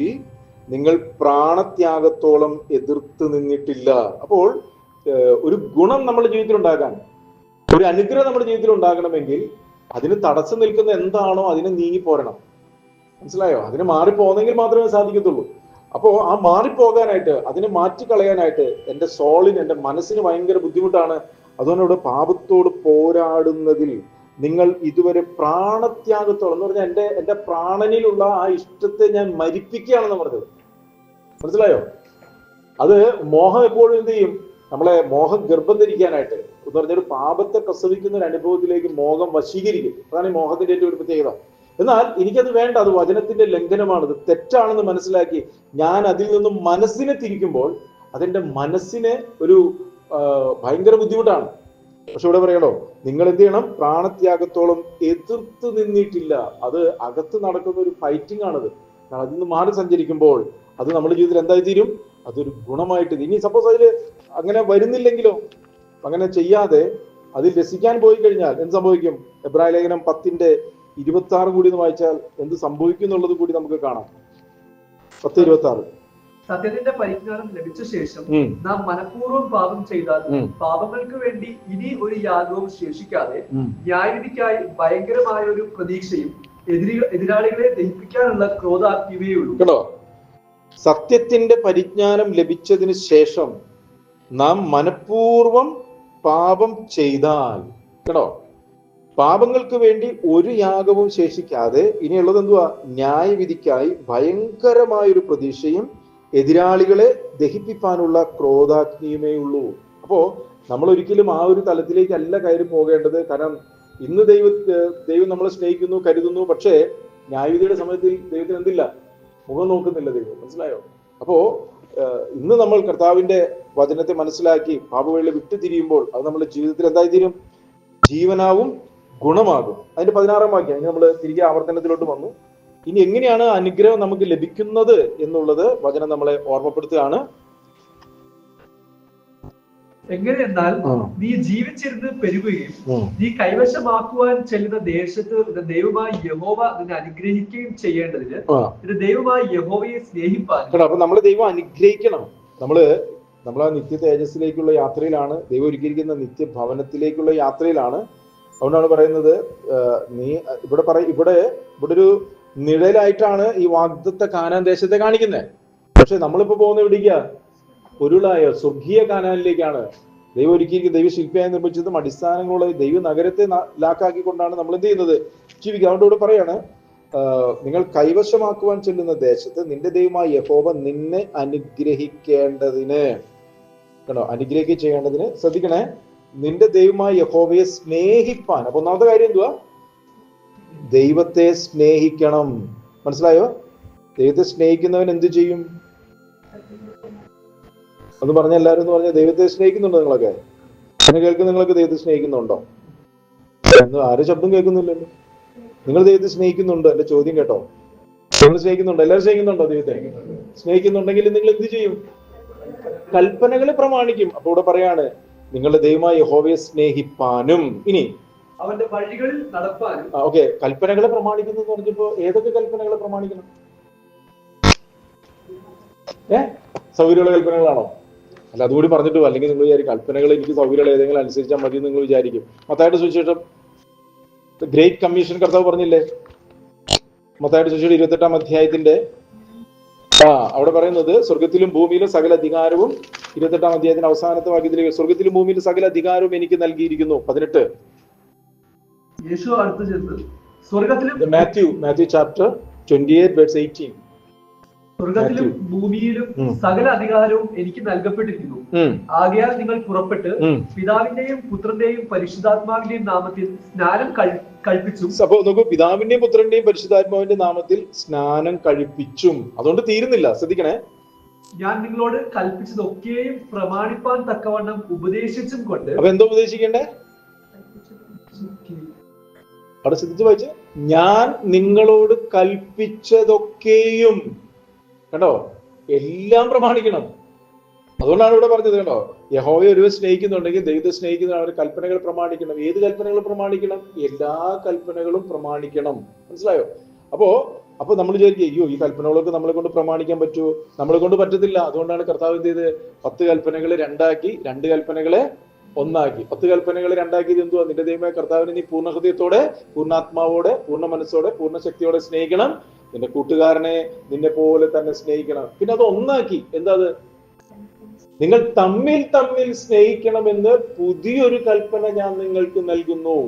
നിങ്ങൾ പ്രാണത്യാഗത്തോളം എതിർത്ത് നിന്നിട്ടില്ല. അപ്പോൾ ഒരു ഗുണം നമ്മുടെ ജീവിതത്തിൽ ഉണ്ടാകാൻ, ഒരു അനുഗ്രഹം നമ്മുടെ ജീവിതത്തിൽ ഉണ്ടാകണമെങ്കിൽ അതിന് തടസ്സം നിൽക്കുന്ന എന്താണോ അതിനെ നീങ്ങി പോരണം. മനസ്സിലായോ? അതിനെ മാറിപ്പോകുന്നെങ്കിൽ മാത്രമേ സാധിക്കത്തുള്ളൂ. അപ്പോ ആ മാറിപ്പോകാനായിട്ട്, അതിനെ മാറ്റിക്കളയാനായിട്ട് എന്റെ സോളിന്, എന്റെ മനസ്സിന് ഭയങ്കര ബുദ്ധിമുട്ടാണ്. അതുകൊണ്ട് ഇവിടെ പാപത്തോട് പോരാടുന്നതിൽ നിങ്ങൾ ഇതുവരെ പ്രാണത്യാഗത്തോളം എന്ന് പറഞ്ഞാൽ എന്റെ പ്രാണനിലുള്ള ആ ഇഷ്ടത്തെ ഞാൻ മരിപ്പിക്കുകയാണെന്ന് പറഞ്ഞത്. മനസ്സിലായോ? അത് മോഹം എപ്പോഴും എന്ത് ചെയ്യും? നമ്മളെ മോഹം ഗർഭം ധരിക്കാനായിട്ട് എന്ന് പറഞ്ഞൊരു പാപത്തെ പ്രസവിക്കുന്ന ഒരു അനുഭവത്തിലേക്ക് മോഹം വശീകരിക്കും. അതാണ് ഈ മോഹത്തിന്റെ ഏറ്റവും ഒരു പ്രത്യേകത. എന്നാൽ എനിക്കത് വേണ്ട, അത് വചനത്തിന്റെ ലംഘനമാണ്, അത് തെറ്റാണെന്ന് മനസ്സിലാക്കി ഞാൻ അതിൽ നിന്നും മനസ്സിനെ തിരിക്കുമ്പോൾ അതെന്റെ മനസ്സിന് ഒരു ഭയങ്കര ബുദ്ധിമുട്ടാണ്. പക്ഷെ ഇവിടെ പറയണോ, നിങ്ങൾ എന്ത് ചെയ്യണം? പ്രാണത്യാഗത്തോളം എതിർത്ത് നിന്നിട്ടില്ല. അത് അകത്ത് നടക്കുന്ന ഒരു ഫൈറ്റിംഗ് ആണത്. അതിൽ നിന്ന് മാറി സഞ്ചരിക്കുമ്പോൾ അത് നമ്മുടെ ജീവിതത്തിൽ എന്തായി തീരും? അതൊരു ഗുണമായിട്ട്. ഇനി സപ്പോസ് അതിൽ അങ്ങനെ വരുന്നില്ലെങ്കിലോ, അങ്ങനെ ചെയ്യാതെ അതിൽ രസിക്കാൻ പോയി കഴിഞ്ഞാൽ എന്ത് സംഭവിക്കും? എബ്രായ ലേഖനം 10:26 കൂടി ഒന്ന് വായിച്ചാൽ എന്ത് സംഭവിക്കും എന്നുള്ളത് കൂടി നമുക്ക് കാണാം. 10:26. സത്യത്തിന്റെ പരിജ്ഞാനം ലഭിച്ച ശേഷം നാം മനഃപൂർവ്വം പാപം ചെയ്താൽ പാപങ്ങൾക്ക് വേണ്ടി ഇനി ഒരു യാഗവും ശേഷിക്കാതെ ന്യായവിധിക്കായി ഭയങ്കരമായ ഒരു പ്രതീക്ഷയും എതിരാളികളെ ദഹിപ്പിക്കാനുള്ള ക്രോധാഗ്നിയേ ഉള്ളൂ. കേട്ടോ, സത്യത്തിന്റെ പരിജ്ഞാനം ലഭിച്ചതിന് ശേഷം നാം മനഃപൂർവ്വം പാപം ചെയ്താൽ, കേട്ടോ, പാപങ്ങൾക്ക് വേണ്ടി ഒരു യാഗവും ശേഷിക്കാതെ ഇനിയുള്ളത് എന്തുവാ? ന്യായവിധിക്കായി ഭയങ്കരമായൊരു പ്രതീക്ഷയും എതിരാളികളെ ദഹിപ്പിക്കാനുള്ള ക്രോധാഗ്നിയുമേ ഉള്ളൂ. അപ്പോ നമ്മൾ ഒരിക്കലും ആ ഒരു തലത്തിലേക്കല്ല കയറി പോകേണ്ടത്. കാരണം ഇന്ന് ദൈവം നമ്മളെ സ്നേഹിക്കുന്നു, കരുതുന്നു. പക്ഷേ ന്യായവിധിയുടെ സമയത്തിൽ ദൈവത്തിന് എന്തില്ല? മുഖം നോക്കുന്നില്ല ദൈവം. മനസ്സിലായോ? അപ്പോ ഇന്ന് നമ്മൾ കർത്താവിന്റെ വചനത്തെ മനസ്സിലാക്കി പാപവഴിയിൽ വിട്ടുതിരിയുമ്പോൾ അത് നമ്മുടെ ജീവിതത്തിൽ എന്തായി തീരും? ജീവനാവും ഗുണമാകും. അതിന്റെ 16-ാം വാക്യം. ഇനി നമ്മൾ തിരികെ ആവർത്തനത്തിലോട്ട് വന്നു. ഇനി എങ്ങനെയാണ് അനുഗ്രഹം നമുക്ക് ലഭിക്കുന്നത് എന്നുള്ളത് വചനം നമ്മളെ ഓർമ്മപ്പെടുത്തുകയാണ്. എങ്ങനെയെന്നാൽ നീ ജീവിച്ചിരുന്ന് പെരുകുകയും നീ കൈവശമാക്കുവാൻ ചെല്ലുന്ന ദേശത്ത് നിന്റെ ദൈവമായ യഹോവ നിന്നെ അനുഗ്രഹിക്കുകയും ചെയ്യേണ്ടതിന് നിന്റെ ദൈവമായ യഹോവയെ സ്നേഹിപ്പാൻ. അപ്പൊ നമ്മളെ ദൈവം അനുഗ്രഹിക്കണം. നമ്മള് ആ നിത്യ തേജസ്സിലേക്കുള്ള യാത്രയിലാണ്. ദൈവം ഒരുക്കിയിരിക്കുന്ന നിത്യഭവനത്തിലേക്കുള്ള യാത്രയിലാണ്. അതുകൊണ്ടാണ് പറയുന്നത്, നീ ഇവിടെ ഒരു നിഴലായിട്ടാണ് ഈ വാഗ്ദത്ത കാനാൻ ദേശത്തെ കാണിക്കുന്നത്. പക്ഷെ നമ്മളിപ്പോ പോകുന്ന എവിടേക്കാ? പൊരുളായ സ്വർഗീയ കാനാനിലേക്കാണ്. ദൈവം ഒരുക്കിയിരിക്കുന്ന ദൈവശില്പിയായി നിർമ്മിച്ചതും അടിസ്ഥാനങ്ങളുള്ള ദൈവ നഗരത്തെ ലാക്കാക്കിക്കൊണ്ടാണ് നമ്മൾ എന്ത് ചെയ്യുന്നത്? ജീവിക്കുക. അതുകൊണ്ട് ഇവിടെ പറയാണ്, നിങ്ങൾ കൈവശമാക്കുവാൻ ചെല്ലുന്ന ദേശത്ത് നിന്റെ ദൈവമായ യഹോവ നിന്നെ അനുഗ്രഹിക്കേണ്ടതിന്, കേട്ടോ, അനുഗ്രഹിക്കുക ചെയ്യേണ്ടതിന് ശ്രദ്ധിക്കണേ, നിന്റെ ദൈവമായ യഹോവയെ സ്നേഹിപ്പാൻ. അപ്പൊ ഒന്നാമത്തെ കാര്യം എന്തുവാ? ദൈവത്തെ സ്നേഹിക്കണം. മനസ്സിലായോ? ദൈവത്തെ സ്നേഹിക്കുന്നവൻ എന്ത് ചെയ്യും? ഒന്ന് പറഞ്ഞ എല്ലാവരും എന്ന് പറഞ്ഞാൽ ദൈവത്തെ സ്നേഹിക്കുന്നുണ്ടോ? നിങ്ങളൊക്കെ നിങ്ങളൊക്കെ ദൈവത്തെ സ്നേഹിക്കുന്നുണ്ടോ? ആരും ശബ്ദം കേൾക്കുന്നില്ലല്ലോ. നിങ്ങൾ ദൈവത്തെ സ്നേഹിക്കുന്നുണ്ടോ? എന്റെ ചോദ്യം കേട്ടോ. നിങ്ങൾ സ്നേഹിക്കുന്നുണ്ടോ? എല്ലാവരും സ്നേഹിക്കുന്നുണ്ടോ? ദൈവത്തെ സ്നേഹിക്കുന്നുണ്ടെങ്കിൽ നിങ്ങൾ എന്ത് ചെയ്യും? കൽപ്പനകളെ പ്രമാണിക്കും. അപ്പൊ ഇവിടെ പറയാണ്, നിങ്ങളുടെ ദൈവമായ യഹോവയെ സ്നേഹിപ്പാനും ഇനി അവന്റെ വഴികളിൽ നടപ്പാനും. ഓക്കെ, കൽപ്പനകളെ പ്രമാണിക്കുന്നു എന്ന് പറഞ്ഞപ്പോ ഏതൊക്കെ കൽപ്പനകളെ പ്രമാണിക്കണം? സൗകര്യമുള്ള കൽപ്പനകളാണോ? അല്ല, അതുകൂടി പറഞ്ഞിട്ട് അല്ലെങ്കിൽ നിങ്ങൾ വിചാരിക്കും കൽപ്പനകൾ എനിക്ക് സൗകര്യമുള്ള ഏതെങ്കിലും അനുസരിച്ചാൽ മതി എന്ന് നിങ്ങൾ വിചാരിക്കും. മത്തായിയുടെ സുവിശേഷം ഗ്രേറ്റ് കമ്മീഷൻ കർത്താവ് പറഞ്ഞില്ലേ? മത്തായിയുടെ സുവിശേഷം 28-ാം അധ്യായത്തിന്റെ അവിടെ പറയുന്നത്, സ്വർഗത്തിലും ഭൂമിയിലും സകല അധികാരവും, 28-ാം അധ്യായത്തിന്റെ അവസാനത്തെ വാക്യത്തിലേക്ക്, സ്വർഗത്തിലും ഭൂമിയിലും സകല അധികാരവും എനിക്ക് നൽകിയിരിക്കുന്നു. 18 യേശു അടുത്ത് ചെന്ന് സ്വർഗത്തിലും മാത്യു ചാപ്റ്റർ 28:18 സ്വർഗത്തിലും ഭൂമിയിലും സകല അധികാരവും എനിക്ക് നൽകപ്പെട്ടിരിക്കുന്നു. ആകയാൽ നിങ്ങൾ പുറപ്പെട്ട് പിതാവിന്റെയും പുത്രന്റെയും പരിശുദ്ധാത്മാവിന്റെയും നാമത്തിൽ സ്നാനം കഴിപ്പിച്ചും. അപ്പൊ നോക്കൂ, പിതാവിന്റെയും പുത്രന്റെയും പരിശുദ്ധാത്മാവിന്റെ നാമത്തിൽ സ്നാനം കഴിപ്പിച്ചും. അതുകൊണ്ട് തീരുന്നില്ല, ശ്രദ്ധിക്കണേ. ഞാൻ നിങ്ങളോട് കൽപ്പിച്ചതൊക്കെയും പ്രമാണിപ്പാൻ തക്കവണ്ണം ഉപദേശിച്ചും കൊണ്ട്. അപ്പൊ എന്താ ഉപദേശിക്കണ്ടേ? അവിടെ ശ്രദ്ധിച്ച് വായിച്ച്, ഞാൻ നിങ്ങളോട് കൽപ്പിച്ചതൊക്കെയും, കണ്ടോ, എല്ലാം പ്രമാണിക്കണം. അതുകൊണ്ടാണ് ഇവിടെ പറഞ്ഞത്, കണ്ടോ, യഹോവയെ ഒരുവൻ സ്നേഹിക്കുന്നുണ്ടെങ്കിൽ, ദൈവത്തെ സ്നേഹിക്കുന്ന അവർ കൽപ്പനകൾ പ്രമാണിക്കണം. ഏത് കൽപ്പനകൾ പ്രമാണിക്കണം? എല്ലാ കൽപ്പനകളും പ്രമാണിക്കണം. മനസ്സിലായോ? അപ്പൊ നമ്മൾ വിചാരിക്കും, അയ്യോ, ഈ കൽപ്പനകളൊക്കെ നമ്മളെ കൊണ്ട് പ്രമാണിക്കാൻ പറ്റുമോ? നമ്മളെ കൊണ്ട് പറ്റത്തില്ല. അതുകൊണ്ടാണ് കർത്താവ് എന്ത് ചെയ്ത് 10 കൽപ്പനകളെ 2 കൽപ്പനകളെ 1 10 കൽപ്പനകളെ 2 എന്തുവാ? നിന്റെ ദൈവമായ കർത്താവിനെ നീ പൂർണ്ണ ഹൃദയത്തോടെ, പൂർണ്ണാത്മാവോടെ, പൂർണ്ണ മനസ്സോടെ, പൂർണ്ണ ശക്തിയോടെ സ്നേഹിക്കണം. നിന്റെ കൂട്ടുകാരനെ നിന്നെ പോലെ തന്നെ സ്നേഹിക്കണം. പിന്നെ അത് 1 എന്താ അത്? നിങ്ങൾ തമ്മിൽ സ്നേഹിക്കണമെന്ന് പുതിയൊരു കൽപ്പന ഞാൻ നിങ്ങൾക്ക് നൽകുന്നു.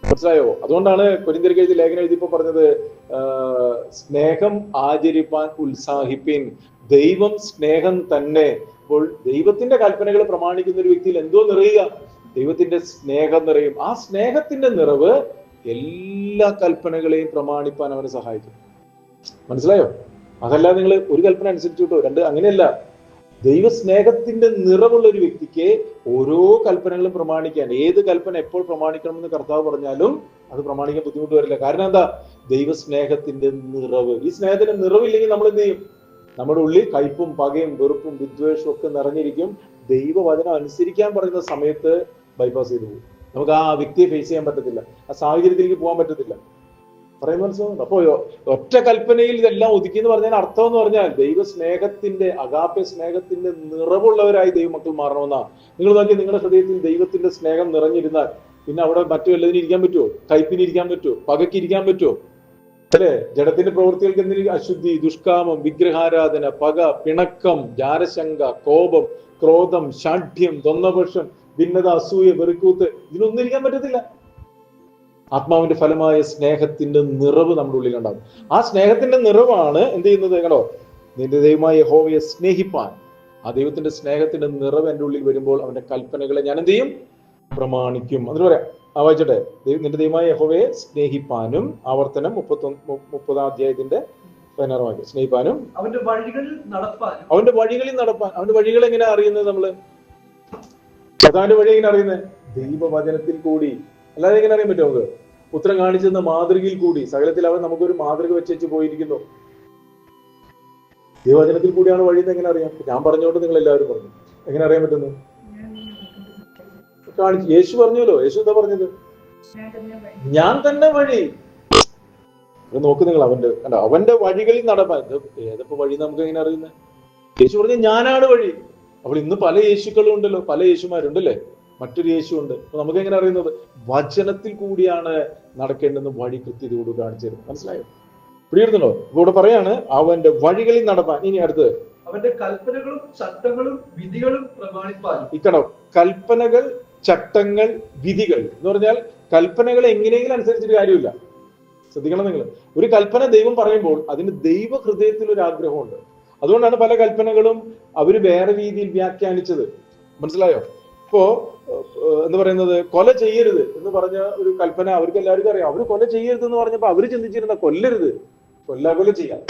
മനസ്സിലായോ? അതുകൊണ്ടാണ് കൊരിന്ത്യർക്ക് എഴുതി ലേഖനം എഴുതിയപ്പോ പറഞ്ഞത്, സ്നേഹം ആചരിപ്പാൻ ഉത്സാഹിപ്പിൻ. ദൈവം സ്നേഹം തന്നെ. അപ്പോൾ ദൈവത്തിന്റെ കൽപ്പനകൾ പ്രമാണിക്കുന്ന ഒരു വ്യക്തിയിൽ എന്തോ നിറയുക? ദൈവത്തിന്റെ സ്നേഹം നിറയും. ആ സ്നേഹത്തിന്റെ നിറവ് എല്ലാ കൽപ്പനകളെയും പ്രമാണിപ്പാൻ അവനെ സഹായിക്കും. മനസ്സിലായോ? അതല്ല നിങ്ങൾ ഒരു കൽപ്പന അനുസരിച്ചു കിട്ടോ, 2 അങ്ങനെയല്ല. ദൈവസ്നേഹത്തിന്റെ നിറവുള്ള ഒരു വ്യക്തിക്ക് ഓരോ കൽപ്പനകളും പ്രമാണിക്കാൻ, ഏത് കൽപ്പന എപ്പോൾ പ്രമാണിക്കണമെന്ന് കർത്താവ് പറഞ്ഞാലും അത് പ്രമാണിക്കാൻ ബുദ്ധിമുട്ട് വരില്ല. കാരണം എന്താ? ദൈവസ്നേഹത്തിന്റെ നിറവ്. ഈ സ്നേഹത്തിന്റെ നിറവില്ലെങ്കിൽ നമ്മൾ എന്ത് ചെയ്യും? നമ്മുടെ ഉള്ളിൽ കയ്പും പകയും വെറുപ്പും വിദ്വേഷവും ഒക്കെ നിറഞ്ഞിരിക്കും. ദൈവവചനം അനുസരിക്കാൻ പറയുന്ന സമയത്ത് ബൈപ്പാസ് ചെയ്തു പോകും. നമുക്ക് ആ വ്യക്തിയെ ഫേസ് ചെയ്യാൻ പറ്റത്തില്ല, ആ സാഹചര്യത്തിലേക്ക് പോകാൻ പറ്റത്തില്ല. പറയുന്നത് മനസ്സിലാവുന്നുണ്ട്? അപ്പോ ഒറ്റ കൽപ്പനയിൽ ഇതെല്ലാം ഒതുക്കി എന്ന് പറഞ്ഞാൽ അർത്ഥം എന്ന് പറഞ്ഞാൽ ദൈവ സ്നേഹത്തിന്റെ, അഗാപ്പെ സ്നേഹത്തിന്റെ നിറവുള്ളവരായി ദൈവമക്കൾ മാറണമെന്നാ. നിങ്ങൾ നോക്കി, നിങ്ങളുടെ ഹൃദയത്തിൽ ദൈവത്തിന്റെ സ്നേഹം നിറഞ്ഞിരുന്നാൽ പിന്നെ അവിടെ മറ്റു വല്ലതിന് ഇരിക്കാൻ പറ്റുമോ? കയ്പിന് ഇരിക്കാൻ പറ്റുമോ? പകയ്ക്ക് ഇരിക്കാൻ പറ്റുമോ? അല്ലെ? ജഡത്തിന്റെ പ്രവൃത്തികൾക്ക് എന്തെങ്കിലും അശുദ്ധി, ദുഷ്കാമം, വിഗ്രഹാരാധന, പക, പിണക്കം, ജാരശങ്ക, കോപം, ക്രോധം, ശാഠ്യം, ദ്വന്ദ്വപക്ഷം, ഭിന്നത, അസൂയ, വെറുക്കൂത്ത്, ഇതിനൊന്നും ഇരിക്കാൻ പറ്റത്തില്ല. ആത്മാവിന്റെ ഫലമായ സ്നേഹത്തിന്റെ നിറവ് നമ്മുടെ ഉള്ളിൽ ഉണ്ടാകും. ആ സ്നേഹത്തിന്റെ നിറവാണ് എന്ത് ചെയ്യുന്നത്? കേട്ടോ, നിന്റെ ദൈവമായ യഹോവയെ സ്നേഹിപ്പാൻ. ആ ദൈവത്തിന്റെ സ്നേഹത്തിന്റെ നിറവ് എൻ്റെ ഉള്ളിൽ വരുമ്പോൾ അവന്റെ കൽപ്പനകളെ ഞാൻ എന്ത് ചെയ്യും? പ്രമാണിക്കും. അതിന് പറയാം, വായിച്ചട്ടെ, നിന്റെ ദൈവമായ യഹോവയെ സ്നേഹിപ്പാനും. ആവർത്തനം 30 അധ്യായത്തിന്റെ 16 വാക്യം. സ്നേഹിപ്പാനും അവന്റെ വഴികളിൽ നടപ്പാൻ. അവന്റെ വഴികൾ എങ്ങനെയാ അറിയുന്നത്? നമ്മള് കർത്താവിന്റെ വഴി എങ്ങനെ അറിയുന്നത്? ദൈവവചനത്തിൽ കൂടി. അല്ലാതെ എങ്ങനെ അറിയാൻ പറ്റും? നമുക്ക് ഉത്തരം കാണിച്ചെന്ന മാതൃകയിൽ കൂടി. സകലത്തിൽ അവൻ നമുക്കൊരു മാതൃക വെച്ചു പോയിരിക്കുന്നു. ദൈവവചനത്തിൽ കൂടിയാണ് വഴി എന്ന് എങ്ങനെ അറിയാം? ഞാൻ പറഞ്ഞുകൊണ്ട് നിങ്ങൾ എല്ലാവരും പറഞ്ഞു. എങ്ങനെ അറിയാൻ പറ്റുന്നു? കാണിച്ചു. യേശു പറഞ്ഞല്ലോ. യേശു എന്താ പറഞ്ഞത്? ഞാൻ തന്നെ വഴി. നോക്ക് നിങ്ങൾ, അവന്റെ വഴികളിൽ നടപ്പാൻ. ഏതപ്പോ വഴി നമുക്ക് എങ്ങനെ അറിയുന്നത്? യേശു പറഞ്ഞ ഞാനാണ് വഴി. അപ്പോൾ ഇന്ന് പല യേശുക്കളും ഉണ്ടല്ലോ, പല യേശുമാരുണ്ടല്ലേ, മറ്റൊരു യേശു ഉണ്ട്. അപ്പൊ നമുക്ക് എങ്ങനെ അറിയുന്നത്? വചനത്തിൽ കൂടിയാണ് നടക്കേണ്ടെന്ന് വഴി കൃത്യതയോട് കാണിച്ചു തരും. മനസ്സിലായോ? പിടിയിരുന്നല്ലോ. ഇവിടെ പറയാണ് അവന്റെ വഴികളിൽ നടപ്പാൻ. ഇനി അടുത്ത് അവന്റെ കൽപ്പനകളും ചട്ടങ്ങളും വിധികളും പ്രമാണിപ്പാൻ. ഇക്കണോ, കൽപ്പനകൾ, ചട്ടങ്ങൾ, വിധികൾ എന്ന് പറഞ്ഞാൽ കൽപ്പനകൾ എങ്ങനെയെങ്കിലും അനുസരിച്ചിട്ട് കാര്യമില്ല. ശ്രദ്ധിക്കണം നിങ്ങൾ. ഒരു കൽപ്പന ദൈവം പറയുമ്പോൾ അതിന് ദൈവ ഹൃദയത്തിൽ ഒരു ആഗ്രഹമുണ്ട്. അതുകൊണ്ടാണ് പല കൽപ്പനകളും അവര് വേറെ രീതിയിൽ വ്യാഖ്യാനിച്ചത്. മനസ്സിലായോ? ഇപ്പോ എന്ന് പറയുന്നത് കൊല ചെയ്യരുത് എന്ന് പറഞ്ഞ ഒരു കൽപ്പന അവർക്ക് എല്ലാവർക്കും അറിയാം. അവര് കൊല ചെയ്യരുത് എന്ന് പറഞ്ഞപ്പോ അവര് ചിന്തിച്ചിരുന്ന കൊല്ലരുത്, കൊല ചെയ്യാം.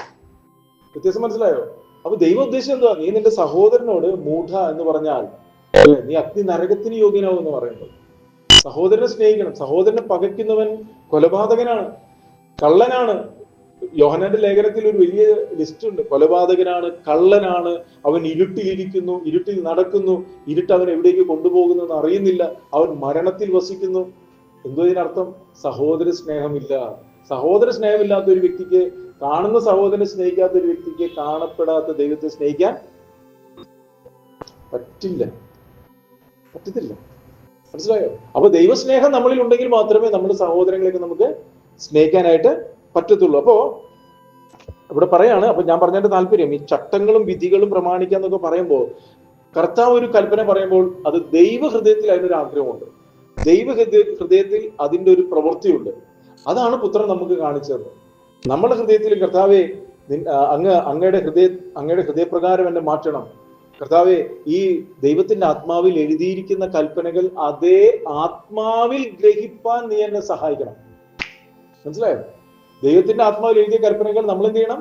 വ്യത്യാസം മനസ്സിലായോ? അപ്പൊ ദൈവ ഉദ്ദേശം എന്തുവാ? നീ നിന്റെ സഹോദരനോട് മൂഢ എന്ന് പറഞ്ഞാൽ നീ അഗ്നി നരകത്തിന് യോഗ്യനാവും എന്ന് പറയുന്നത്. സഹോദരനെ സ്നേഹിക്കണം. സഹോദരനെ പകയ്ക്കുന്നവൻ കൊലപാതകനാണ്, കള്ളനാണ്. യോഹന്നാന്റെ ലേഖനത്തിൽ ഒരു വലിയ ലിസ്റ്റ് ഉണ്ട്. കൊലപാതകനാണ്, കള്ളനാണ്, അവൻ ഇരുട്ടിലിരിക്കുന്നു, ഇരുട്ടിൽ നടക്കുന്നു, ഇരുട്ട് അവൻ എവിടേക്ക് കൊണ്ടുപോകുന്നെന്ന് അറിയുന്നില്ല, അവൻ മരണത്തിൽ വസിക്കുന്നു. എന്തോ ഇതിനർത്ഥം? സഹോദര സ്നേഹമില്ല. സഹോദര സ്നേഹമില്ലാത്ത ഒരു വ്യക്തിക്ക്, കാണുന്ന സഹോദരനെ സ്നേഹിക്കാത്ത ഒരു വ്യക്തിക്ക് കാണപ്പെടാത്ത ദൈവത്തെ സ്നേഹിക്കാൻ പറ്റത്തില്ല. മനസ്സിലായോ? അപ്പൊ ദൈവസ്നേഹം നമ്മളിൽ ഉണ്ടെങ്കിൽ മാത്രമേ നമ്മുടെ സഹോദരങ്ങളെയൊക്കെ നമുക്ക് സ്നേഹിക്കാനായിട്ട് പറ്റത്തുള്ളൂ. അപ്പോ ഇവിടെ പറയാണ്, അപ്പൊ ഞാൻ പറഞ്ഞതിന്റെ താല്പര്യം, ഈ ചട്ടങ്ങളും വിധികളും പ്രമാണിക്കാന്നൊക്കെ പറയുമ്പോൾ കർത്താവ് ഒരു കൽപ്പന പറയുമ്പോൾ അത് ദൈവ ഹൃദയത്തിൽ അതിനൊരു ആഗ്രഹമുണ്ട്. ദൈവ ഹൃദയത്തിൽ അതിന്റെ ഒരു പ്രവൃത്തിയുണ്ട്. അതാണ് പുത്രൻ നമുക്ക് കാണിച്ചത്. നമ്മുടെ ഹൃദയത്തിൽ കർത്താവെ അങ്ങയുടെ ഹൃദയപ്രകാരം എന്നെ മാറ്റണം. കർത്താവെ, ഈ ദൈവത്തിന്റെ ആത്മാവിൽ എഴുതിയിരിക്കുന്ന കൽപ്പനകൾ അതേ ആത്മാവിൽ ഗ്രഹിപ്പാൻ നീ എന്നെ സഹായിക്കണം. മനസ്സിലായോ? ദൈവത്തിന്റെ ആത്മാവിൽ എഴുതിയ കൽപ്പനകൾ നമ്മൾ എന്ത് ചെയ്യണം?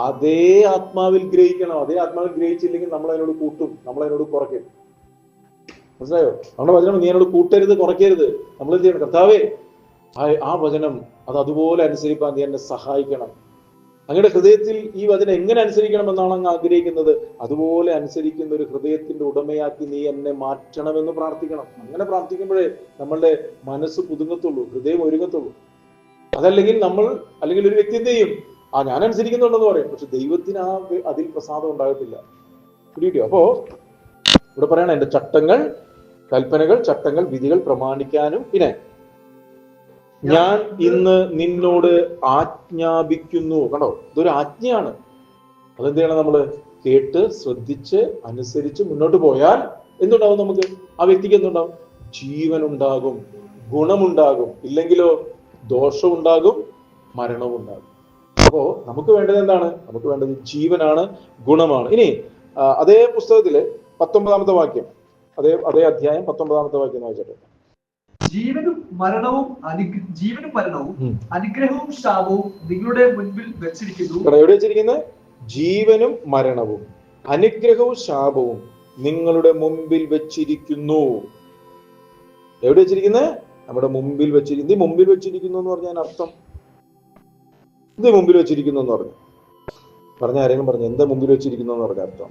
അതേ ആത്മാവിൽ ഗ്രഹിക്കണം. അതേ ആത്മാവിൽ ഗ്രഹിച്ചില്ലെങ്കിൽ നമ്മൾ അതിനോട് കൂട്ടും, നമ്മൾ അതിനോട് കുറയ്ക്കും. മനസ്സിലായോ? നമ്മുടെ വചനം നീ എന്നോട് കൂട്ടരുത്, കുറയ്ക്കരുത്. നമ്മൾ എന്ത് ചെയ്യണം? കർത്താവേ, ആ വചനം അത് അതുപോലെ അനുസരിപ്പാൻ നീ എന്നെ സഹായിക്കണം. അങ്ങയുടെ ഹൃദയത്തിൽ ഈ വചനം എങ്ങനെ അനുസരിക്കണമെന്നാണ് അങ്ങ് ആഗ്രഹിക്കുന്നത്, അതുപോലെ അനുസരിക്കുന്ന ഒരു ഹൃദയത്തിന്റെ ഉടമയാക്കി നീ എന്നെ മാറ്റണമെന്ന് പ്രാർത്ഥിക്കണം. അങ്ങനെ പ്രാർത്ഥിക്കുമ്പോഴേ നമ്മളുടെ മനസ്സ് പുതുങ്ങത്തുള്ളൂ, ഹൃദയം ഒരുങ്ങത്തുള്ളൂ. അതല്ലെങ്കിൽ അല്ലെങ്കിൽ ഒരു വ്യക്തി എന്ത് ചെയ്യും? ഞാൻ അനുസരിക്കുന്നുണ്ടെന്ന് പറയും, പക്ഷെ ദൈവത്തിന് അതിൽ പ്രസാദം ഉണ്ടാകത്തില്ല. പിടികിട്ടിയോ? അപ്പോ ഇവിടെ പറയണം, എന്റെ കൽപ്പനകൾ, ചട്ടങ്ങൾ, വിധികൾ പ്രമാണിക്കാനും. പിന്നെ ഞാൻ ഇന്ന് നിന്നോട് ആജ്ഞാപിക്കുന്നു. കണ്ടോ, ഇതൊരു ആജ്ഞയാണ്. അതെന്ത് ചെയ്യണം? നമ്മള് കേട്ട് ശ്രദ്ധിച്ച് അനുസരിച്ച് മുന്നോട്ട് പോയാൽ എന്തുണ്ടാവും? നമുക്ക് ആ വ്യക്തിക്ക് എന്തുണ്ടാവും? ജീവനുണ്ടാകും, ഗുണമുണ്ടാകും. ഇല്ലെങ്കിലോ ദോഷമുണ്ടാകും, മരണമുണ്ടാകും. അപ്പോ നമുക്ക് വേണ്ടത് എന്താണ്? നമുക്ക് വേണ്ടത് ജീവനാണ്, ഗുണമാണ്. ഇനി അതേ പുസ്തകത്തില് 19-ാമത്തെ വാക്യം, അതേ അധ്യായം 19-ാമത്തെ വാക്യം വായിച്ചോട്ടെ. ജീവനും മരണവും അനുഗ്രഹവും ശാപവും നിങ്ങളുടെ മുൻപിൽ വെച്ചിരിക്കുന്നു. എവിടെ വെച്ചിരിക്കുന്നത്? ജീവനും മരണവും അനുഗ്രഹവും ശാപവും നിങ്ങളുടെ മുമ്പിൽ വെച്ചിരിക്കുന്നു. എവിടെ വെച്ചിരിക്കുന്നത്? നമ്മുടെ മുമ്പിൽ വെച്ചിരിക്കുന്നു. ഇത് മുമ്പിൽ വെച്ചിരിക്കുന്നു എന്ന് പറഞ്ഞാൽ അർത്ഥം, ഇത് മുമ്പിൽ വെച്ചിരിക്കുന്നു എന്ന് പറഞ്ഞ ആരെങ്കിലും പറഞ്ഞു എന്താ മുമ്പിൽ വെച്ചിരിക്കുന്നു എന്ന് പറഞ്ഞ അർത്ഥം?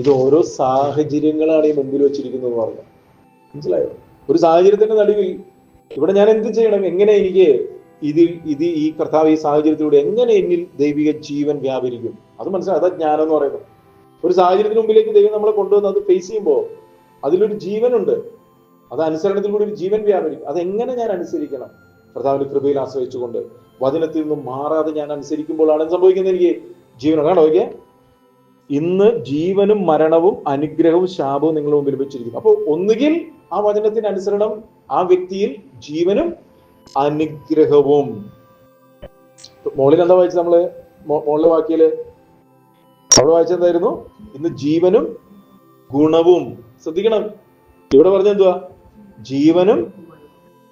ഇത് ഓരോ സാഹചര്യങ്ങളാണ് ഈ മുമ്പിൽ വെച്ചിരിക്കുന്നു എന്ന് പറഞ്ഞത്. മനസ്സിലായോ? ഒരു സാഹചര്യത്തിന്റെ നടുവിൽ ഇവിടെ ഞാൻ എന്ത് ചെയ്യണം? എങ്ങനെ എനിക്ക് ഈ കർത്താവ് ഈ സാഹചര്യത്തിലൂടെ എങ്ങനെ എന്നിൽ ദൈവിക ജീവൻ വ്യാപരിക്കും? അത് മനസ്സിലായി. അതാ ജ്ഞാനം എന്ന് പറയുന്നത്. ഒരു സാഹചര്യത്തിന് മുമ്പിലേക്ക് ദൈവം നമ്മളെ കൊണ്ടുവന്ന് അത് ഫേസ് ചെയ്യുമ്പോൾ അതിലൊരു ജീവനുണ്ട്. അത് അനുസരണത്തിലൂടെ ഒരു ജീവൻ വ്യാപരിക്കും. അതെങ്ങനെ ഞാൻ അനുസരിക്കണം? കർത്താവിന്റെ കൃപയിൽ ആശ്രയിച്ചുകൊണ്ട് വചനത്തിൽ നിന്നും മാറാതെ ഞാൻ അനുസരിക്കുമ്പോഴാണ് സംഭവിക്കുന്നത്. എനിക്ക് ജീവനം കാണോ? ഓക്കെ, ഇന്ന് ജീവനും മരണവും അനുഗ്രഹവും ശാപവും നിങ്ങളുടെ മുമ്പിൽ വെച്ചിരിക്കുന്നു. അപ്പൊ ഒന്നുകിൽ ആ വചനത്തിന്റെ അനുസരണം ആ വ്യക്തിയിൽ ജീവനും അനുഗ്രഹവും. മോളിൽ എന്താ വായിച്ചത്? നമ്മള് മോളിലെ വാക്യയില് അവിടെ വായിച്ചെന്തായിരുന്നു? ഇന്ന് ജീവനും ഗുണവും. ശ്രദ്ധിക്കണം, ഇവിടെ പറഞ്ഞെന്തുവാ?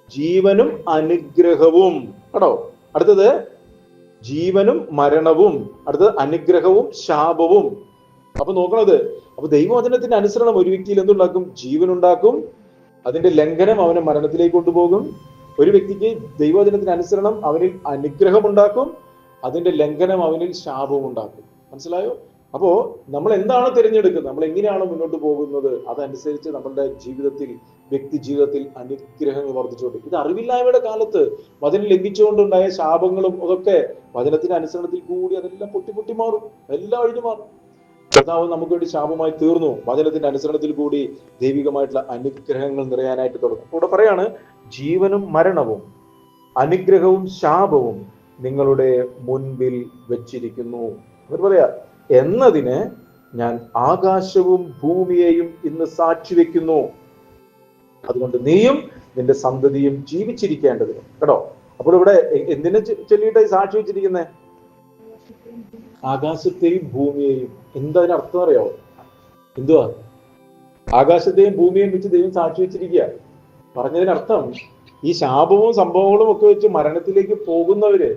ജീവനും അനുഗ്രഹവും. കേട്ടോ, അടുത്തത് ജീവനും മരണവും, അടുത്തത് അനുഗ്രഹവും ശാപവും. അപ്പൊ നോക്കണത്, അപ്പൊ ദൈവവചനത്തിന്റെ അനുസരണം ഒരു വ്യക്തിയിൽ എന്തുണ്ടാക്കും? ജീവനുണ്ടാക്കും. അതിന്റെ ലംഘനം അവനെ മരണത്തിലേക്ക് കൊണ്ടുപോകും. ഒരു വ്യക്തിക്ക് ദൈവവചനത്തിന്റെ അനുസരണം അവനിൽ അനുഗ്രഹം ഉണ്ടാക്കും, അതിന്റെ ലംഘനം അവനിൽ ശാപവും ഉണ്ടാക്കും. മനസ്സിലായോ? അപ്പോ നമ്മൾ എന്താണ് തിരഞ്ഞെടുക്കുന്നത്, നമ്മൾ എങ്ങനെയാണ് മുന്നോട്ട് പോകുന്നത്, അതനുസരിച്ച് നമ്മളുടെ ജീവിതത്തിൽ, വ്യക്തി ജീവിതത്തിൽ അനുഗ്രഹങ്ങൾ വർദ്ധിച്ചുകൊണ്ട്. ഇത് അറിവില്ലായ്മയുടെ കാലത്ത് വചനം ലംഘിച്ചുകൊണ്ടുണ്ടായ ശാപങ്ങളും അതൊക്കെ വചനത്തിന്റെ അനുസരണത്തിൽ കൂടി അതെല്ലാം പൊട്ടി മാറും, എല്ലാം ഒഴിഞ്ഞു മാറും. കർത്താവ് നമുക്ക് വേണ്ടി ശാപമായി തീർന്നു. വചനത്തിന്റെ അനുസരണത്തിൽ കൂടി ദൈവികമായിട്ടുള്ള അനുഗ്രഹങ്ങൾ നിറയാനായിട്ട് തുടങ്ങും. ഇവിടെ പറയാണ്, ജീവനും മരണവും അനുഗ്രഹവും ശാപവും നിങ്ങളുടെ മുൻപിൽ വെച്ചിരിക്കുന്നു. അവർ പറയാ, എന്നതിന് ഞാൻ ആകാശവും ഭൂമിയെയും ഇന്ന് സാക്ഷി വെക്കുന്നു. അതുകൊണ്ട് നീയും നിന്റെ സന്തതിയും ജീവിച്ചിരിക്കേണ്ടതിന്. കേട്ടോ, അപ്പോൾ ഇവിടെ എന്തിനെ ചൊല്ലിയിട്ട് സാക്ഷി വെച്ചിരിക്കുന്നേ? ആകാശത്തെയും ഭൂമിയെയും. എന്താ അതിന് അർത്ഥം അറിയാവോ? എന്തുവാ? ആകാശത്തെയും ഭൂമിയെയും വെച്ച് ദൈവം സാക്ഷി വെച്ചിരിക്കുക. പറഞ്ഞതിനർത്ഥം ഈ ശാപവും സംഭവങ്ങളും ഒക്കെ വെച്ച് മരണത്തിലേക്ക് പോകുന്നവര്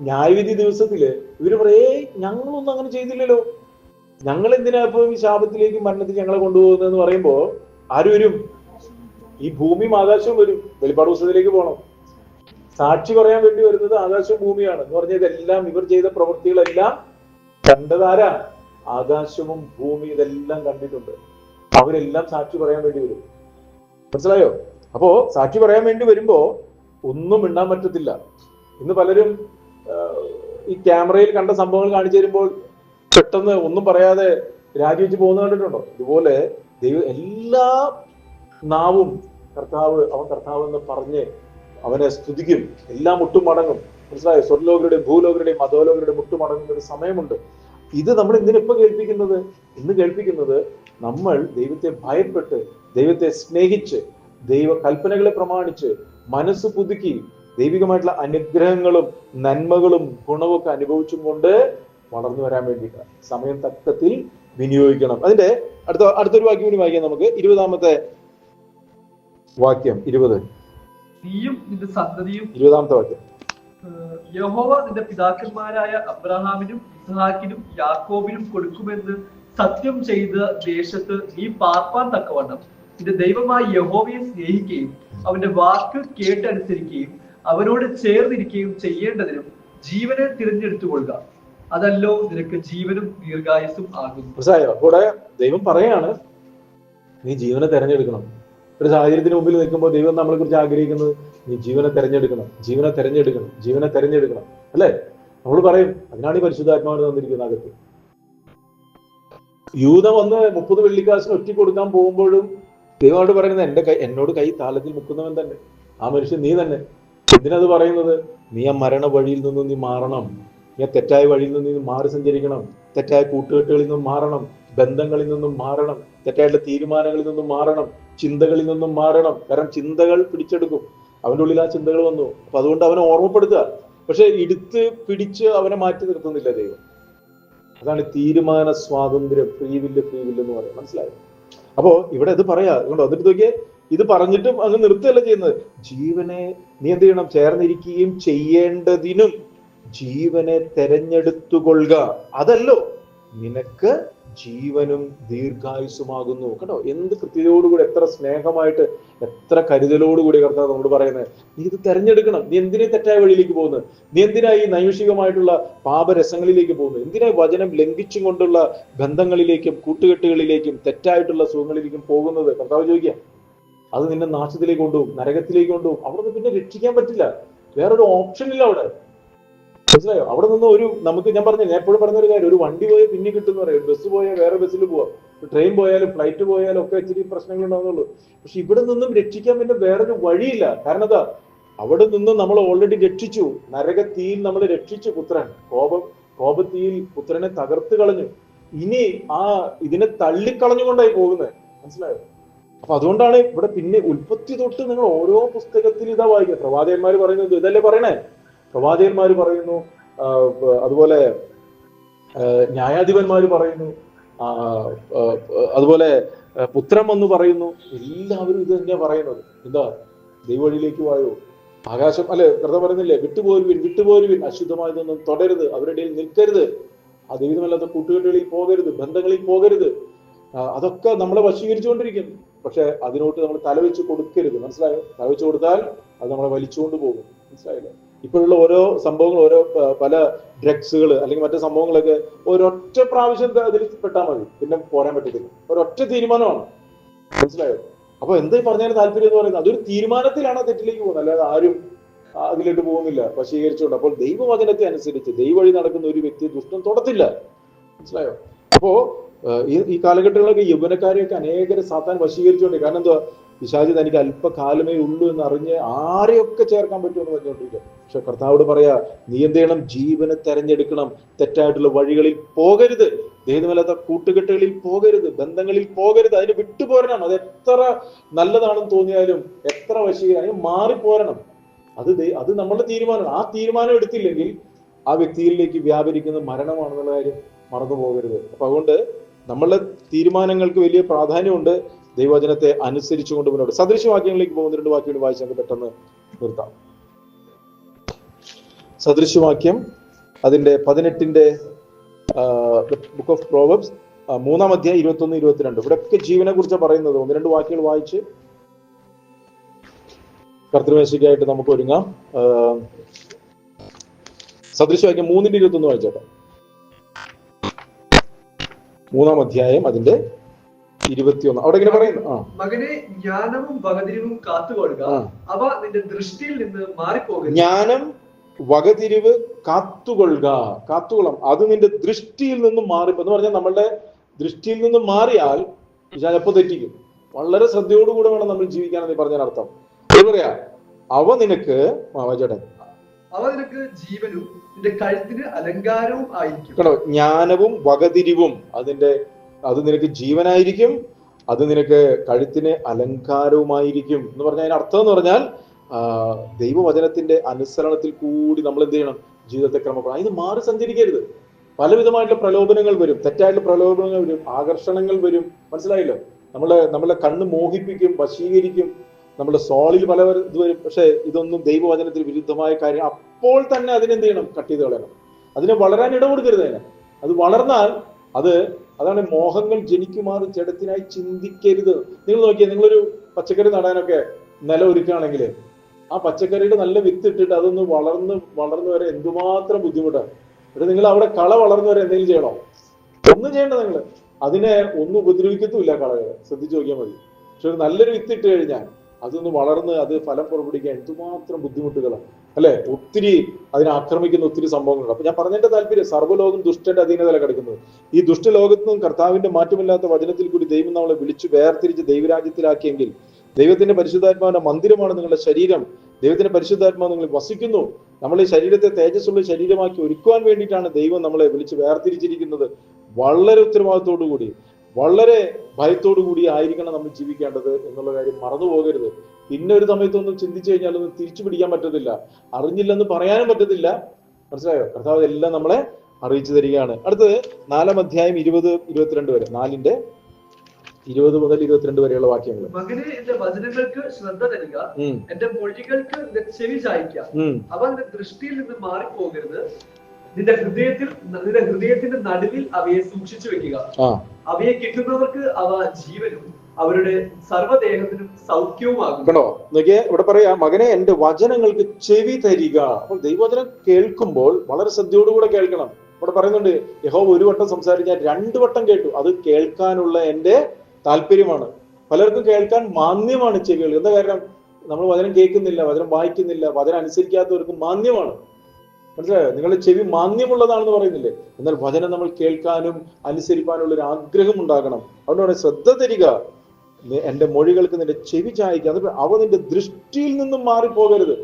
ന്യായവിധി ദിവസത്തില് ഇവര് പറയേ, ഞങ്ങളൊന്നും അങ്ങനെ ചെയ്തില്ലല്ലോ, ഞങ്ങൾ എന്തിനാ ഇപ്പൊ ഈ ശാപത്തിലേക്ക് മരണത്തിൽ ഞങ്ങളെ കൊണ്ടുപോകുന്നതെന്ന് പറയുമ്പോ ആര് വരും? ഈ ഭൂമിയും ആകാശവും വരും. വെളിപ്പാട് പുസ്തകത്തിലേക്ക് പോകണം. സാക്ഷി പറയാൻ വേണ്ടി വരുന്നത് ആകാശവും ഭൂമിയാണ് എന്ന് പറഞ്ഞ ഇതെല്ലാം ഇവർ ചെയ്ത പ്രവൃത്തികളെല്ലാം കണ്ടതാരാ? ആകാശവും ഭൂമി ഇതെല്ലാം കണ്ടിട്ടുണ്ട്. അവരെല്ലാം സാക്ഷി പറയാൻ വേണ്ടി വരും. മനസ്സിലായോ? അപ്പോ സാക്ഷി പറയാൻ വേണ്ടി വരുമ്പോ ഒന്നും മിണ്ടാൻ പറ്റത്തില്ല. ഇന്ന് പലരും ഈ ക്യാമറയിൽ കണ്ട സംഭവങ്ങൾ കാണിച്ചു തരുമ്പോൾ പെട്ടെന്ന് ഒന്നും പറയാതെ രാജിവെച്ച് പോകുന്ന കണ്ടിട്ടുണ്ടോ? ഇതുപോലെ ദൈവം എല്ലാ നാവും അവൻ കർത്താവ് എന്ന് പറഞ്ഞ് അവനെ സ്തുതിക്കും. എല്ലാം മുട്ടുമടങ്ങും. മനസ്സിലായോ? സ്വർലോകരുടെയും ഭൂലോകരുടെയും അധോലോകരുടെയും മുട്ടുമടങ്ങുന്ന ഒരു സമയമുണ്ട്. ഇത് നമ്മൾ എന്തിനെപ്പോ കേൾപ്പിക്കുന്നത്? ഇന്ന് കേൾപ്പിക്കുന്നത് നമ്മൾ ദൈവത്തെ ഭയപ്പെട്ട്, ദൈവത്തെ സ്നേഹിച്ച്, ദൈവ കൽപ്പനകളെ പ്രമാണിച്ച്, മനസ്സ് പുതുക്കി ദൈവികമായിട്ടുള്ള അനുഗ്രഹങ്ങളും നന്മകളും ഗുണവും ഒക്കെ അനുഭവിച്ചും കൊണ്ട് വളർന്നു വരാൻ വേണ്ടിയിട്ട് സമയം തക്കത്തിൽ വിനിയോഗിക്കണം. അതിന്റെ അടുത്തൊരു വാക്യം കൂടി വായിക്കാം നമുക്ക്. 20-ാമത്തെ വാക്യം. 20 നീയും നിന്റെ സന്തതിയും. 20-ാമത്തെ വാക്യം. യഹോവ നിന്റെ പിതാക്കന്മാരായ അബ്രഹാമിനും ഇസ്ഹാക്കിനും യാക്കോബിനും കൊടുക്കുമെന്ന് സത്യം ചെയ്ത ദേശത്ത് നീ പാർപ്പാൻ തക്കവണ്ണം നിന്റെ ദൈവമായ യഹോവയെ സ്നേഹിക്കുകയും അവന്റെ വാക്ക് കേട്ടനുസരിക്കുകയും അവനോട് ചേർന്നിരിക്കുകയും ചെയ്യേണ്ടതിനും ജീവനെ തിരഞ്ഞെടുത്തുകൊള്ളുക. അതല്ലോ നിനക്ക് ജീവനും ദീർഘായുസ്സും ആകുന്നു. മനസ്സിലായോ? കൂടെ ദൈവം പറയാണ്, നീ ജീവനെ തെരഞ്ഞെടുക്കണം. ഒരു സാഹചര്യത്തിന് മുമ്പിൽ നിൽക്കുമ്പോൾ ദൈവം നമ്മളെ കുറിച്ച് ആഗ്രഹിക്കുന്നത് നീ ജീവനെ തെരഞ്ഞെടുക്കണം, ജീവനെ തെരഞ്ഞെടുക്കണം, ജീവനെ തെരഞ്ഞെടുക്കണം, അല്ലേ? നമ്മൾ പറയും, അതിനാണ് ഈ പരിശുദ്ധാത്മാവിനെ തന്നിരിക്കുന്നത് അകത്ത്. യൂത വന്ന് 30 വെള്ളിക്കാശിന് ഒറ്റ കൊടുക്കാൻ പോകുമ്പോഴും ദൈവമായിട്ട് പറയുന്നത് എന്നോട് കൈ താലത്തിൽ മുക്കുന്നവൻ തന്നെ, ആ മനുഷ്യൻ നീ തന്നെ. എന്തിനത് പറയുന്നത്? നീ ആ മരണ വഴിയിൽ നിന്നും നീ മാറണം, നീ ആ തെറ്റായ വഴിയിൽ നിന്ന് നീ മാറി സഞ്ചരിക്കണം, തെറ്റായ കൂട്ടുകെട്ടുകളിൽ നിന്നും മാറണം, ബന്ധങ്ങളിൽ നിന്നും മാറണം, തെറ്റായിട്ടുള്ള തീരുമാനങ്ങളിൽ നിന്നും മാറണം, ചിന്തകളിൽ നിന്നും മാറണം. കാരണം ചിന്തകൾ പിടിച്ചെടുക്കും. അവന്റെ ഉള്ളിൽ ആ ചിന്തകൾ വന്നു. അപ്പൊ അതുകൊണ്ട് അവനെ ഓർമ്മപ്പെടുത്തുക. പക്ഷെ എടുത്ത് പിടിച്ച് അവനെ മാറ്റി നിർത്തുന്നില്ല ദൈവം. അതാണ് തീരുമാന സ്വാതന്ത്ര്യം, ഫ്രീ വില്ല് എന്ന് പറയാം. മനസ്സിലായോ? അപ്പോ ഇവിടെ ഇത് പറയാ. അതുകൊണ്ട് എന്നിട്ട് നോക്കിയേ, ഇത് പറഞ്ഞിട്ടും അങ്ങ് നിർത്തുകയല്ല ചെയ്യുന്നത്. ജീവനെ നീ എന്ത് ചെയ്യണം? ചേർന്നിരിക്കുകയും ചെയ്യേണ്ടതിനും ജീവനെ തെരഞ്ഞെടുത്തുകൊള്ളുക. അതല്ലോ നിനക്ക് ജീവനും ദീർഘായുസ്സുമാകുന്നു. കേട്ടോ, എന്ത് കൃത്യതയോടുകൂടി, എത്ര സ്നേഹമായിട്ട്, എത്ര കരുതലോടുകൂടി കർത്താവ് നമ്മളോട് പറയുന്നത്. നീ ഇത് തെരഞ്ഞെടുക്കണം. നീ എന്തിനാ തെറ്റായ വഴിയിലേക്ക് പോകുന്നത്? നീ എന്തിനാ ഈ നൈമിഷികമായിട്ടുള്ള പാപരസങ്ങളിലേക്ക് പോകുന്നത്? എന്തിനാ വചനം ലംഘിച്ചും കൊണ്ടുള്ള ബന്ധങ്ങളിലേക്കും കൂട്ടുകെട്ടുകളിലേക്കും തെറ്റായിട്ടുള്ള സുഖങ്ങളിലേക്കും പോകുന്നത്? കർത്താവ് ചോദിക്കാം. അത് നിന്നെ നാശത്തിലേക്ക് കൊണ്ടുപോകും, നരകത്തിലേക്ക് കൊണ്ടുപോകും. അവിടെ നിന്ന് പിന്നെ രക്ഷിക്കാൻ പറ്റില്ല. വേറൊരു ഓപ്ഷൻ ഇല്ല അവിടെ. മനസ്സിലായോ? അവിടെ നിന്ന് നമുക്ക് ഞാൻ പറഞ്ഞു, ഞാൻ എപ്പോഴും പറഞ്ഞൊരു കാര്യം, ഒരു വണ്ടി പോയാൽ പിന്നെ കിട്ടുമെന്ന് പറയും. ബസ് പോയാൽ വേറെ ബസ്സിൽ പോവാം, ട്രെയിൻ പോയാലും ഫ്ലൈറ്റ് പോയാലും ഒക്കെ ഇച്ചിരി പ്രശ്നങ്ങൾ ഉണ്ടാകുന്നുള്ളൂ. പക്ഷെ ഇവിടെ നിന്നും രക്ഷിക്കാൻ പിന്നെ വേറൊരു വഴിയില്ല. കാരണം എന്താ? അവിടെ നിന്ന് നമ്മൾ ഓൾറെഡി രക്ഷിച്ചു. നരകത്തീയിൽ നമ്മൾ രക്ഷിച്ചു. പുത്രൻ കോപത്തീയിൽ പുത്രനെ തകർത്ത് കളഞ്ഞു. ഇനി ഇതിനെ തള്ളിക്കളഞ്ഞുകൊണ്ടായി പോകുന്നത്. മനസ്സിലായോ? അപ്പൊ അതുകൊണ്ടാണ് ഇവിടെ പിന്നെ ഉൽപ്പത്തി തൊട്ട് നിങ്ങൾ ഓരോ പുസ്തകത്തിൽ ഇതാ വായിക്കുക. പ്രവാചകന്മാർ പറയുന്നത് ഇതല്ലേ പറയണേ? പ്രവാചകന്മാർ പറയുന്നു, അതുപോലെ ന്യായാധിപന്മാർ പറയുന്നു, അതുപോലെ പുത്രൻ എന്ന് പറയുന്നു. എല്ലാവരും ഇത് തന്നെയാ പറയുന്നത്. എന്താ? ദൈവവഴിയിലേക്ക് വായോ, ആകാശം അല്ലെ കർത്താവ് പറയുന്നില്ലേ, വിട്ടുപോരുവിൻ, അശുദ്ധമായതൊന്നും തുടരുത്, അവരുടെ ഇടയിൽ നിൽക്കരുത്, ആ ദൈവമല്ലാത്ത കൂട്ടുകെട്ടുകളിൽ പോകരുത്, ബന്ധങ്ങളിൽ പോകരുത്. അതൊക്കെ നമ്മളെ വശീകരിച്ചുകൊണ്ടിരിക്കും. പക്ഷെ അതിനോട്ട് നമ്മൾ തലവെച്ച് കൊടുക്കരുത്. മനസ്സിലായോ? തലവെച്ച് കൊടുത്താൽ അത് നമ്മളെ വലിച്ചുകൊണ്ട് പോകും. മനസ്സിലായില്ലേ? ഇപ്പോഴുള്ള ഓരോ സംഭവങ്ങൾ, ഓരോ പല ഡ്രഗ്സുകൾ അല്ലെങ്കിൽ മറ്റു സംഭവങ്ങളൊക്കെ ഒരൊറ്റ പ്രാവശ്യം അതിൽ പെട്ടാൽ മതി, പിന്നെ പോരാൻ പറ്റത്തില്ല. ഒരൊറ്റ തീരുമാനമാണ്. മനസ്സിലായോ? അപ്പൊ എന്താ പറഞ്ഞാൽ താല്പര്യം എന്ന് പറയുന്നത് അതൊരു തീരുമാനത്തിലാണ് തെറ്റിലേക്ക് പോകുന്നത്, അല്ലാതെ ആരും അതിലേക്ക് പോകുന്നില്ല വശീകരിച്ചുകൊണ്ട്. അപ്പോൾ ദൈവവചനത്തെ അനുസരിച്ച് ദൈവവഴി നടക്കുന്ന ഒരു വ്യക്തിയെ ദുഷ്ടം തൊടത്തില്ല. മനസ്സിലായോ? അപ്പോ ഈ കാലഘട്ടങ്ങളിലൊക്കെ യൗവനക്കാരെയൊക്കെ അനേകരെ സാത്താൻ വശീകരിച്ചുകൊണ്ട്. കാരണം എന്തുവാ? പിശാചി തനിക്ക് അല്പകാലമേ ഉള്ളൂ എന്ന് അറിഞ്ഞ് ആരെയൊക്കെ ചേർക്കാൻ പറ്റുമെന്ന് പറഞ്ഞുകൊണ്ടിരിക്കുക. പക്ഷെ കർത്താവോട് പറയാ, നീ എന്ത് ചെയ്യണം? ജീവനെ തെരഞ്ഞെടുക്കണം. തെറ്റായിട്ടുള്ള വഴികളിൽ പോകരുത്, ദൈവമല്ലാത്ത കൂട്ടുകെട്ടുകളിൽ പോകരുത്, ബന്ധങ്ങളിൽ പോകരുത്. അതിന് വിട്ടുപോരണം. അത് എത്ര നല്ലതാണെന്ന് തോന്നിയാലും, എത്ര വശീകരണം, അതിന് മാറിപ്പോരണം. അത് നമ്മളുടെ തീരുമാനമാണ്. ആ തീരുമാനം എടുത്തില്ലെങ്കിൽ ആ വ്യക്തിയിലേക്ക് വ്യാപരിക്കുന്ന മരണമാണെന്നുള്ള കാര്യം മറന്നു പോകരുത്. അപ്പൊ അതുകൊണ്ട് നമ്മളുടെ തീരുമാനങ്ങൾക്ക് വലിയ പ്രാധാന്യമുണ്ട്. ദൈവവചനത്തെ അനുസരിച്ചുകൊണ്ട് മുന്നോട്ട്. സദൃശവാക്യങ്ങളിലേക്ക് പോകുന്ന 2 വാക്യങ്ങൾ വായിച്ച് നമുക്ക് പെട്ടെന്ന് നിർത്താം. സദൃശവാക്യം അതിന്റെ 18 ബുക്ക് ഓഫ് പ്രോവബ്സ് 3-ാം അധ്യായം 21-22. ഇവിടെയൊക്കെ ജീവനെ കുറിച്ച് പറയുന്നത്. 1-2 വാക്യങ്ങൾ വായിച്ച് കർത്തൃമേശയ്ക്കായിട്ട് നമുക്ക് ഒരുങ്ങാം. സദൃശവാക്യം 3-21 വായിച്ചോട്ടെ. 3-ാം അധ്യായം അതിന്റെ 21. അവിടെ ഇങ്ങനെ പറയുന്നു, മകനെ ജ്ഞാനവും വകതിരിവും കാത്തുകൊള്ളുക, അവ നിന്റെ ദൃഷ്ടിയിൽ നിന്ന് മാറിപ്പോകരുത്. ജ്ഞാനം വകതിരിവ് കാത്തുകൊള്ളാം, അത് നിന്റെ ദൃഷ്ടിയിൽ നിന്നും മാറിപ്പോ എന്ന് പറഞ്ഞാൽ നമ്മളുടെ ദൃഷ്ടിയിൽ നിന്നും മാറിയാൽ എപ്പോ തെറ്റിക്കും. വളരെ ശ്രദ്ധയോടുകൂടെ വേണം നമ്മൾ ജീവിക്കാനെന്ന് പറഞ്ഞാൽ അർത്ഥം. അത് പറയാ, അവ നിനക്ക് ജീവനും നിന്റെ കഴുത്തിന് അലങ്കാരവും ആയിരിക്കും. കേട്ടോ, ജ്ഞാനവും വകതിരിവും അത് നിനക്ക് ജീവനായിരിക്കും, അത് നിനക്ക് കഴുത്തിന് അലങ്കാരവുമായിരിക്കും എന്ന് പറഞ്ഞാൽ അതിന് അർത്ഥം എന്ന് പറഞ്ഞാൽ ദൈവവചനത്തിന്റെ അനുസരണത്തിൽ കൂടി നമ്മൾ എന്ത് ചെയ്യണം? ജീവിതത്തെ ക്രമപ്പെടാം. അതിന് മാറി സഞ്ചരിക്കരുത്. പലവിധമായിട്ടുള്ള പ്രലോഭനങ്ങൾ വരും, തെറ്റായിട്ടുള്ള പ്രലോഭനങ്ങൾ വരും, ആകർഷണങ്ങൾ വരും. മനസ്സിലായല്ലോ? നമ്മളെ കണ്ണ് മോഹിപ്പിക്കും, വശീകരിക്കും, നമ്മുടെ സോളിൽ പല ഇത് വരും. പക്ഷെ ഇതൊന്നും ദൈവവചനത്തിന് വിരുദ്ധമായ കാര്യം. അപ്പോൾ തന്നെ അതിനെന്ത് ചെയ്യണം? കട്ട് ചെയ്ത് കളയണം. അതിനെ വളരാൻ ഇടകൊടുക്കരുത്. അത് വളർന്നാൽ അതാണ് മോഹങ്ങൾ ജനിക്കുമാറ് ജഡത്തിനായി ചിന്തിക്കരുത്. നിങ്ങൾ നോക്കിയാൽ, നിങ്ങളൊരു പച്ചക്കറി നടാനൊക്കെ നിലം ഒരുക്കുകയാണെങ്കിൽ ആ പച്ചക്കറിയുടെ നല്ല വിത്ത് ഇട്ടിട്ട് അതൊന്ന് വളർന്നു വരെ എന്തുമാത്രം ബുദ്ധിമുട്ടാണ്. എന്നിട്ട് നിങ്ങൾ അവിടെ കള വളർന്നു വരെ എന്തെങ്കിലും ചെയ്യണോ? ഒന്നും ചെയ്യണ്ട. നിങ്ങൾ അതിനെ ഒന്നും ഉപദ്രവിക്കത്തുമില്ല കളകളെ. ശ്രദ്ധിച്ചു നോക്കിയാൽ മതി. പക്ഷെ ഒരു നല്ലൊരു വിത്ത് ഇട്ട് കഴിഞ്ഞാൽ അതൊന്ന് വളർന്ന് അത് ഫലം പുറപ്പെടുവിക്കാൻ എന്തുമാത്രം ബുദ്ധിമുട്ടുകളാണ്, അല്ലെ? ഒത്തിരി അതിനെ ആക്രമിക്കുന്ന ഒത്തിരി സംഭവങ്ങളുണ്ട്. അപ്പൊ ഞാൻ പറഞ്ഞതിന്റെ താല്പര്യം, സർവ്വലോകം ദുഷ്ടന്റെ അധീനതയിലാണ് കിടക്കുന്നത്. ഈ ദുഷ്ടലോകത്തുനിന്നും കർത്താവിന്റെ മാറ്റമില്ലാത്ത വചനത്തിൽ കൂടി ദൈവം നമ്മളെ വിളിച്ചു വേർതിരിച്ച് ദൈവരാജ്യത്തിലാക്കിയെങ്കിൽ, ദൈവത്തിന്റെ പരിശുദ്ധാത്മാവിന്റെ മന്ദിരമാണ് നിങ്ങളുടെ ശരീരം. ദൈവത്തിന്റെ പരിശുദ്ധാത്മാവ് നിങ്ങൾ വസിക്കുന്നു. നമ്മൾ ഈ ശരീരത്തെ തേജസ്സുള്ള ശരീരമാക്കി ഒരുക്കുവാൻ വേണ്ടിയിട്ടാണ് ദൈവം നമ്മളെ വിളിച്ച് വേർതിരിച്ചിരിക്കുന്നത്. വളരെ ഉത്തരവാദിത്തോടു കൂടി, വളരെ ഭയത്തോടു കൂടി ആയിരിക്കണം നമ്മൾ ജീവിക്കേണ്ടത് എന്നുള്ള കാര്യം മറന്നു പോകരുത്. പിന്നെ ഒരു സമയത്തൊന്നും ചിന്തിച്ചു കഴിഞ്ഞാൽ ഒന്നും തിരിച്ചു പിടിക്കാൻ പറ്റത്തില്ല, അറിഞ്ഞില്ലെന്ന് പറയാനും പറ്റത്തില്ല. മനസ്സിലായോ? കർത്താവ് എല്ലാം നമ്മളെ അറിയിച്ചു തരികയാണ്. അടുത്തത് 4-ാം അധ്യായം 20-22 വരെ, 4-ന്റെ 20 മുതൽ 22 വരെയുള്ള വാക്യങ്ങൾ. മകനെ, എന്റെ വചനങ്ങൾക്ക് ശ്രദ്ധ തരിക, എന്റെ മൊഴികൾക്ക് ചെവി ചായ്ക്കുക. അവ നിന്റെ ദൃഷ്ടിയിൽ നിന്ന് മാറിപ്പോകരുത്. നിന്റെ ഹൃദയത്തിന്റെ നടുവിൽ അവയെ സൂക്ഷിച്ചു വെക്കുക. അവയെ കിട്ടുന്നവർക്ക് അവ ജീവനും അവരുടെ സർവ്വദേഹത്തിനും സൗഖ്യവുമാകും. കേട്ടോ, നോക്കിയേ, ഇവിടെ പറയാ, മകനെ എന്റെ വചനങ്ങൾക്ക് ചെവി തരിക. അപ്പോൾ ദൈവവചനം കേൾക്കുമ്പോൾ വളരെ ശ്രദ്ധയോടുകൂടെ കേൾക്കണം. ഇവിടെ പറയുന്നുണ്ട്, യഹോവ 1 വട്ടം സംസാരിച്ചാൽ 2 വട്ടം കേട്ടു. അത് കേൾക്കാനുള്ള എന്റെ താല്പര്യമാണ്. പലർക്കും കേൾക്കാൻ മാന്യമാണ് ചെവികൾ. എന്താ കാരണം? നമ്മൾ വചനം കേൾക്കുന്നില്ല, വചനം വായിക്കുന്നില്ല, വചനം അനുസരിക്കാത്തവർക്ക് മാന്യമാണ്. മനസ്സിലായോ? നിങ്ങളുടെ ചെവി മാന്യമുള്ളതാണെന്ന് പറയുന്നില്ലേ? എന്നാൽ വചനം നമ്മൾ കേൾക്കാനും അനുസരിക്കാനുള്ള ഒരു ആഗ്രഹം ഉണ്ടാകണം. അതുകൊണ്ടാണ് ശ്രദ്ധ തരിക, എന്റെ മൊഴികൾക്ക് നിന്റെ ചെവി ചായ്ക്കുക. അത് അവ നിന്റെ ദൃഷ്ടിയിൽ നിന്നും മാറിപ്പോകരുത്.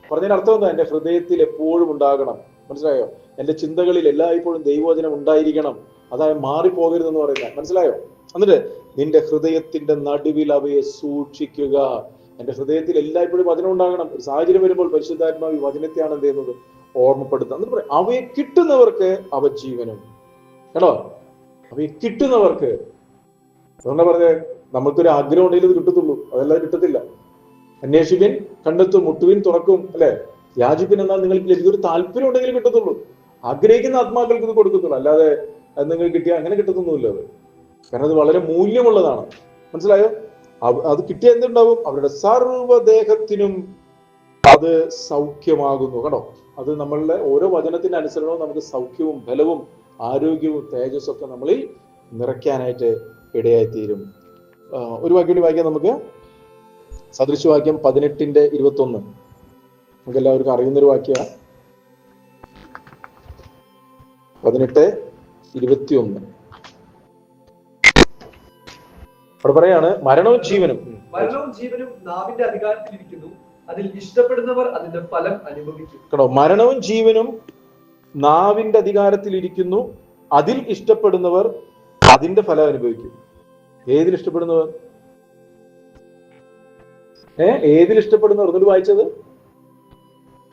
പറഞ്ഞതിന്റെ അർത്ഥം എന്താ? എന്റെ ഹൃദയത്തിൽ എപ്പോഴും ഉണ്ടാകണം. മനസ്സിലായോ? എന്റെ ചിന്തകളിൽ എല്ലായ്പ്പോഴും ദൈവവചനം ഉണ്ടായിരിക്കണം. അതായത് മാറിപ്പോകരുതെന്ന് പറയുന്നത്. മനസ്സിലായോ? എന്നിട്ട് നിന്റെ ഹൃദയത്തിന്റെ നടുവിൽ അവയെ സൂക്ഷിക്കുക. എന്റെ ഹൃദയത്തിൽ എല്ലായ്പ്പോഴും വചനം ഉണ്ടാകണം. ഒരു സാഹചര്യം വരുമ്പോൾ പരിശുദ്ധാത്മാവ് ഈ വചനത്തെയാണ് എന്ത് ചെയ്യുന്നത്? ഓർമ്മപ്പെടുത്തുക. എന്നിട്ട് പറയാം, അവയെ കിട്ടുന്നവർക്ക് അവ ജീവനും. കേട്ടോ? അവയെ കിട്ടുന്നവർക്ക്. അതുകൊണ്ടാ പറഞ്ഞ നമുക്കൊരു ആഗ്രഹം ഉണ്ടെങ്കിൽ ഇത് കിട്ടത്തുള്ളൂ, അതെല്ലാം കിട്ടത്തില്ല. അന്വേഷിപ്പിൻ കണ്ടെത്തും, മുട്ടുവിൻ തുറക്കും, അല്ലെ? യാചിപ്പിൻ എന്നാൽ നിങ്ങൾക്ക് ലഭിക്കും. ഒരു താല്പര്യം ഉണ്ടെങ്കിൽ കിട്ടത്തുള്ളൂ. ആഗ്രഹിക്കുന്ന ആത്മാക്കൾക്ക് ഇത് കൊടുക്കത്തുള്ളൂ. അല്ലാതെ അത് നിങ്ങൾ കിട്ടിയാൽ അങ്ങനെ കിട്ടത്തൊന്നുമില്ല. അത് കാരണം അത് വളരെ മൂല്യമുള്ളതാണ്. മനസ്സിലായോ? അത് കിട്ടിയ എന്തുണ്ടാവും? അവരുടെ സർവ്വദേഹത്തിനും അത് സൗഖ്യമാകുന്നു. കേട്ടോ? അത് നമ്മളുടെ ഓരോ വചനത്തിന്റെ അനുസരണവും നമുക്ക് സൗഖ്യവും ബലവും ആരോഗ്യവും തേജസ്സും ഒക്കെ നമ്മളിൽ നിറയ്ക്കാനായിട്ട് ഇടയായിത്തീരും. ഒരു വാക്യം കൂടി വായിക്കാം നമുക്ക്. സദൃശവാക്യം 18:21. നമുക്ക് എല്ലാവർക്കും അറിയുന്നൊരു വാക്യമാണ്. 18:21. അവിടെ പറയാണ്, മരണവും ജീവനും നാവിന്റെ അധികാരത്തിലിരിക്കുന്നു, അതിൽ ഇഷ്ടപ്പെടുന്നവർ അതിന്റെ ഫലം അനുഭവിക്കും. കേട്ടോ? മരണവും ജീവനും നാവിന്റെ അധികാരത്തിലിരിക്കുന്നു, അതിൽ ഇഷ്ടപ്പെടുന്നവർ അതിന്റെ ഫലം അനുഭവിക്കും. ഏതിൽ ഇഷ്ടപ്പെടുന്നവർ? ഏതിൽ ഇഷ്ടപ്പെടുന്നവർ? എന്നിട്ട് വായിച്ചത്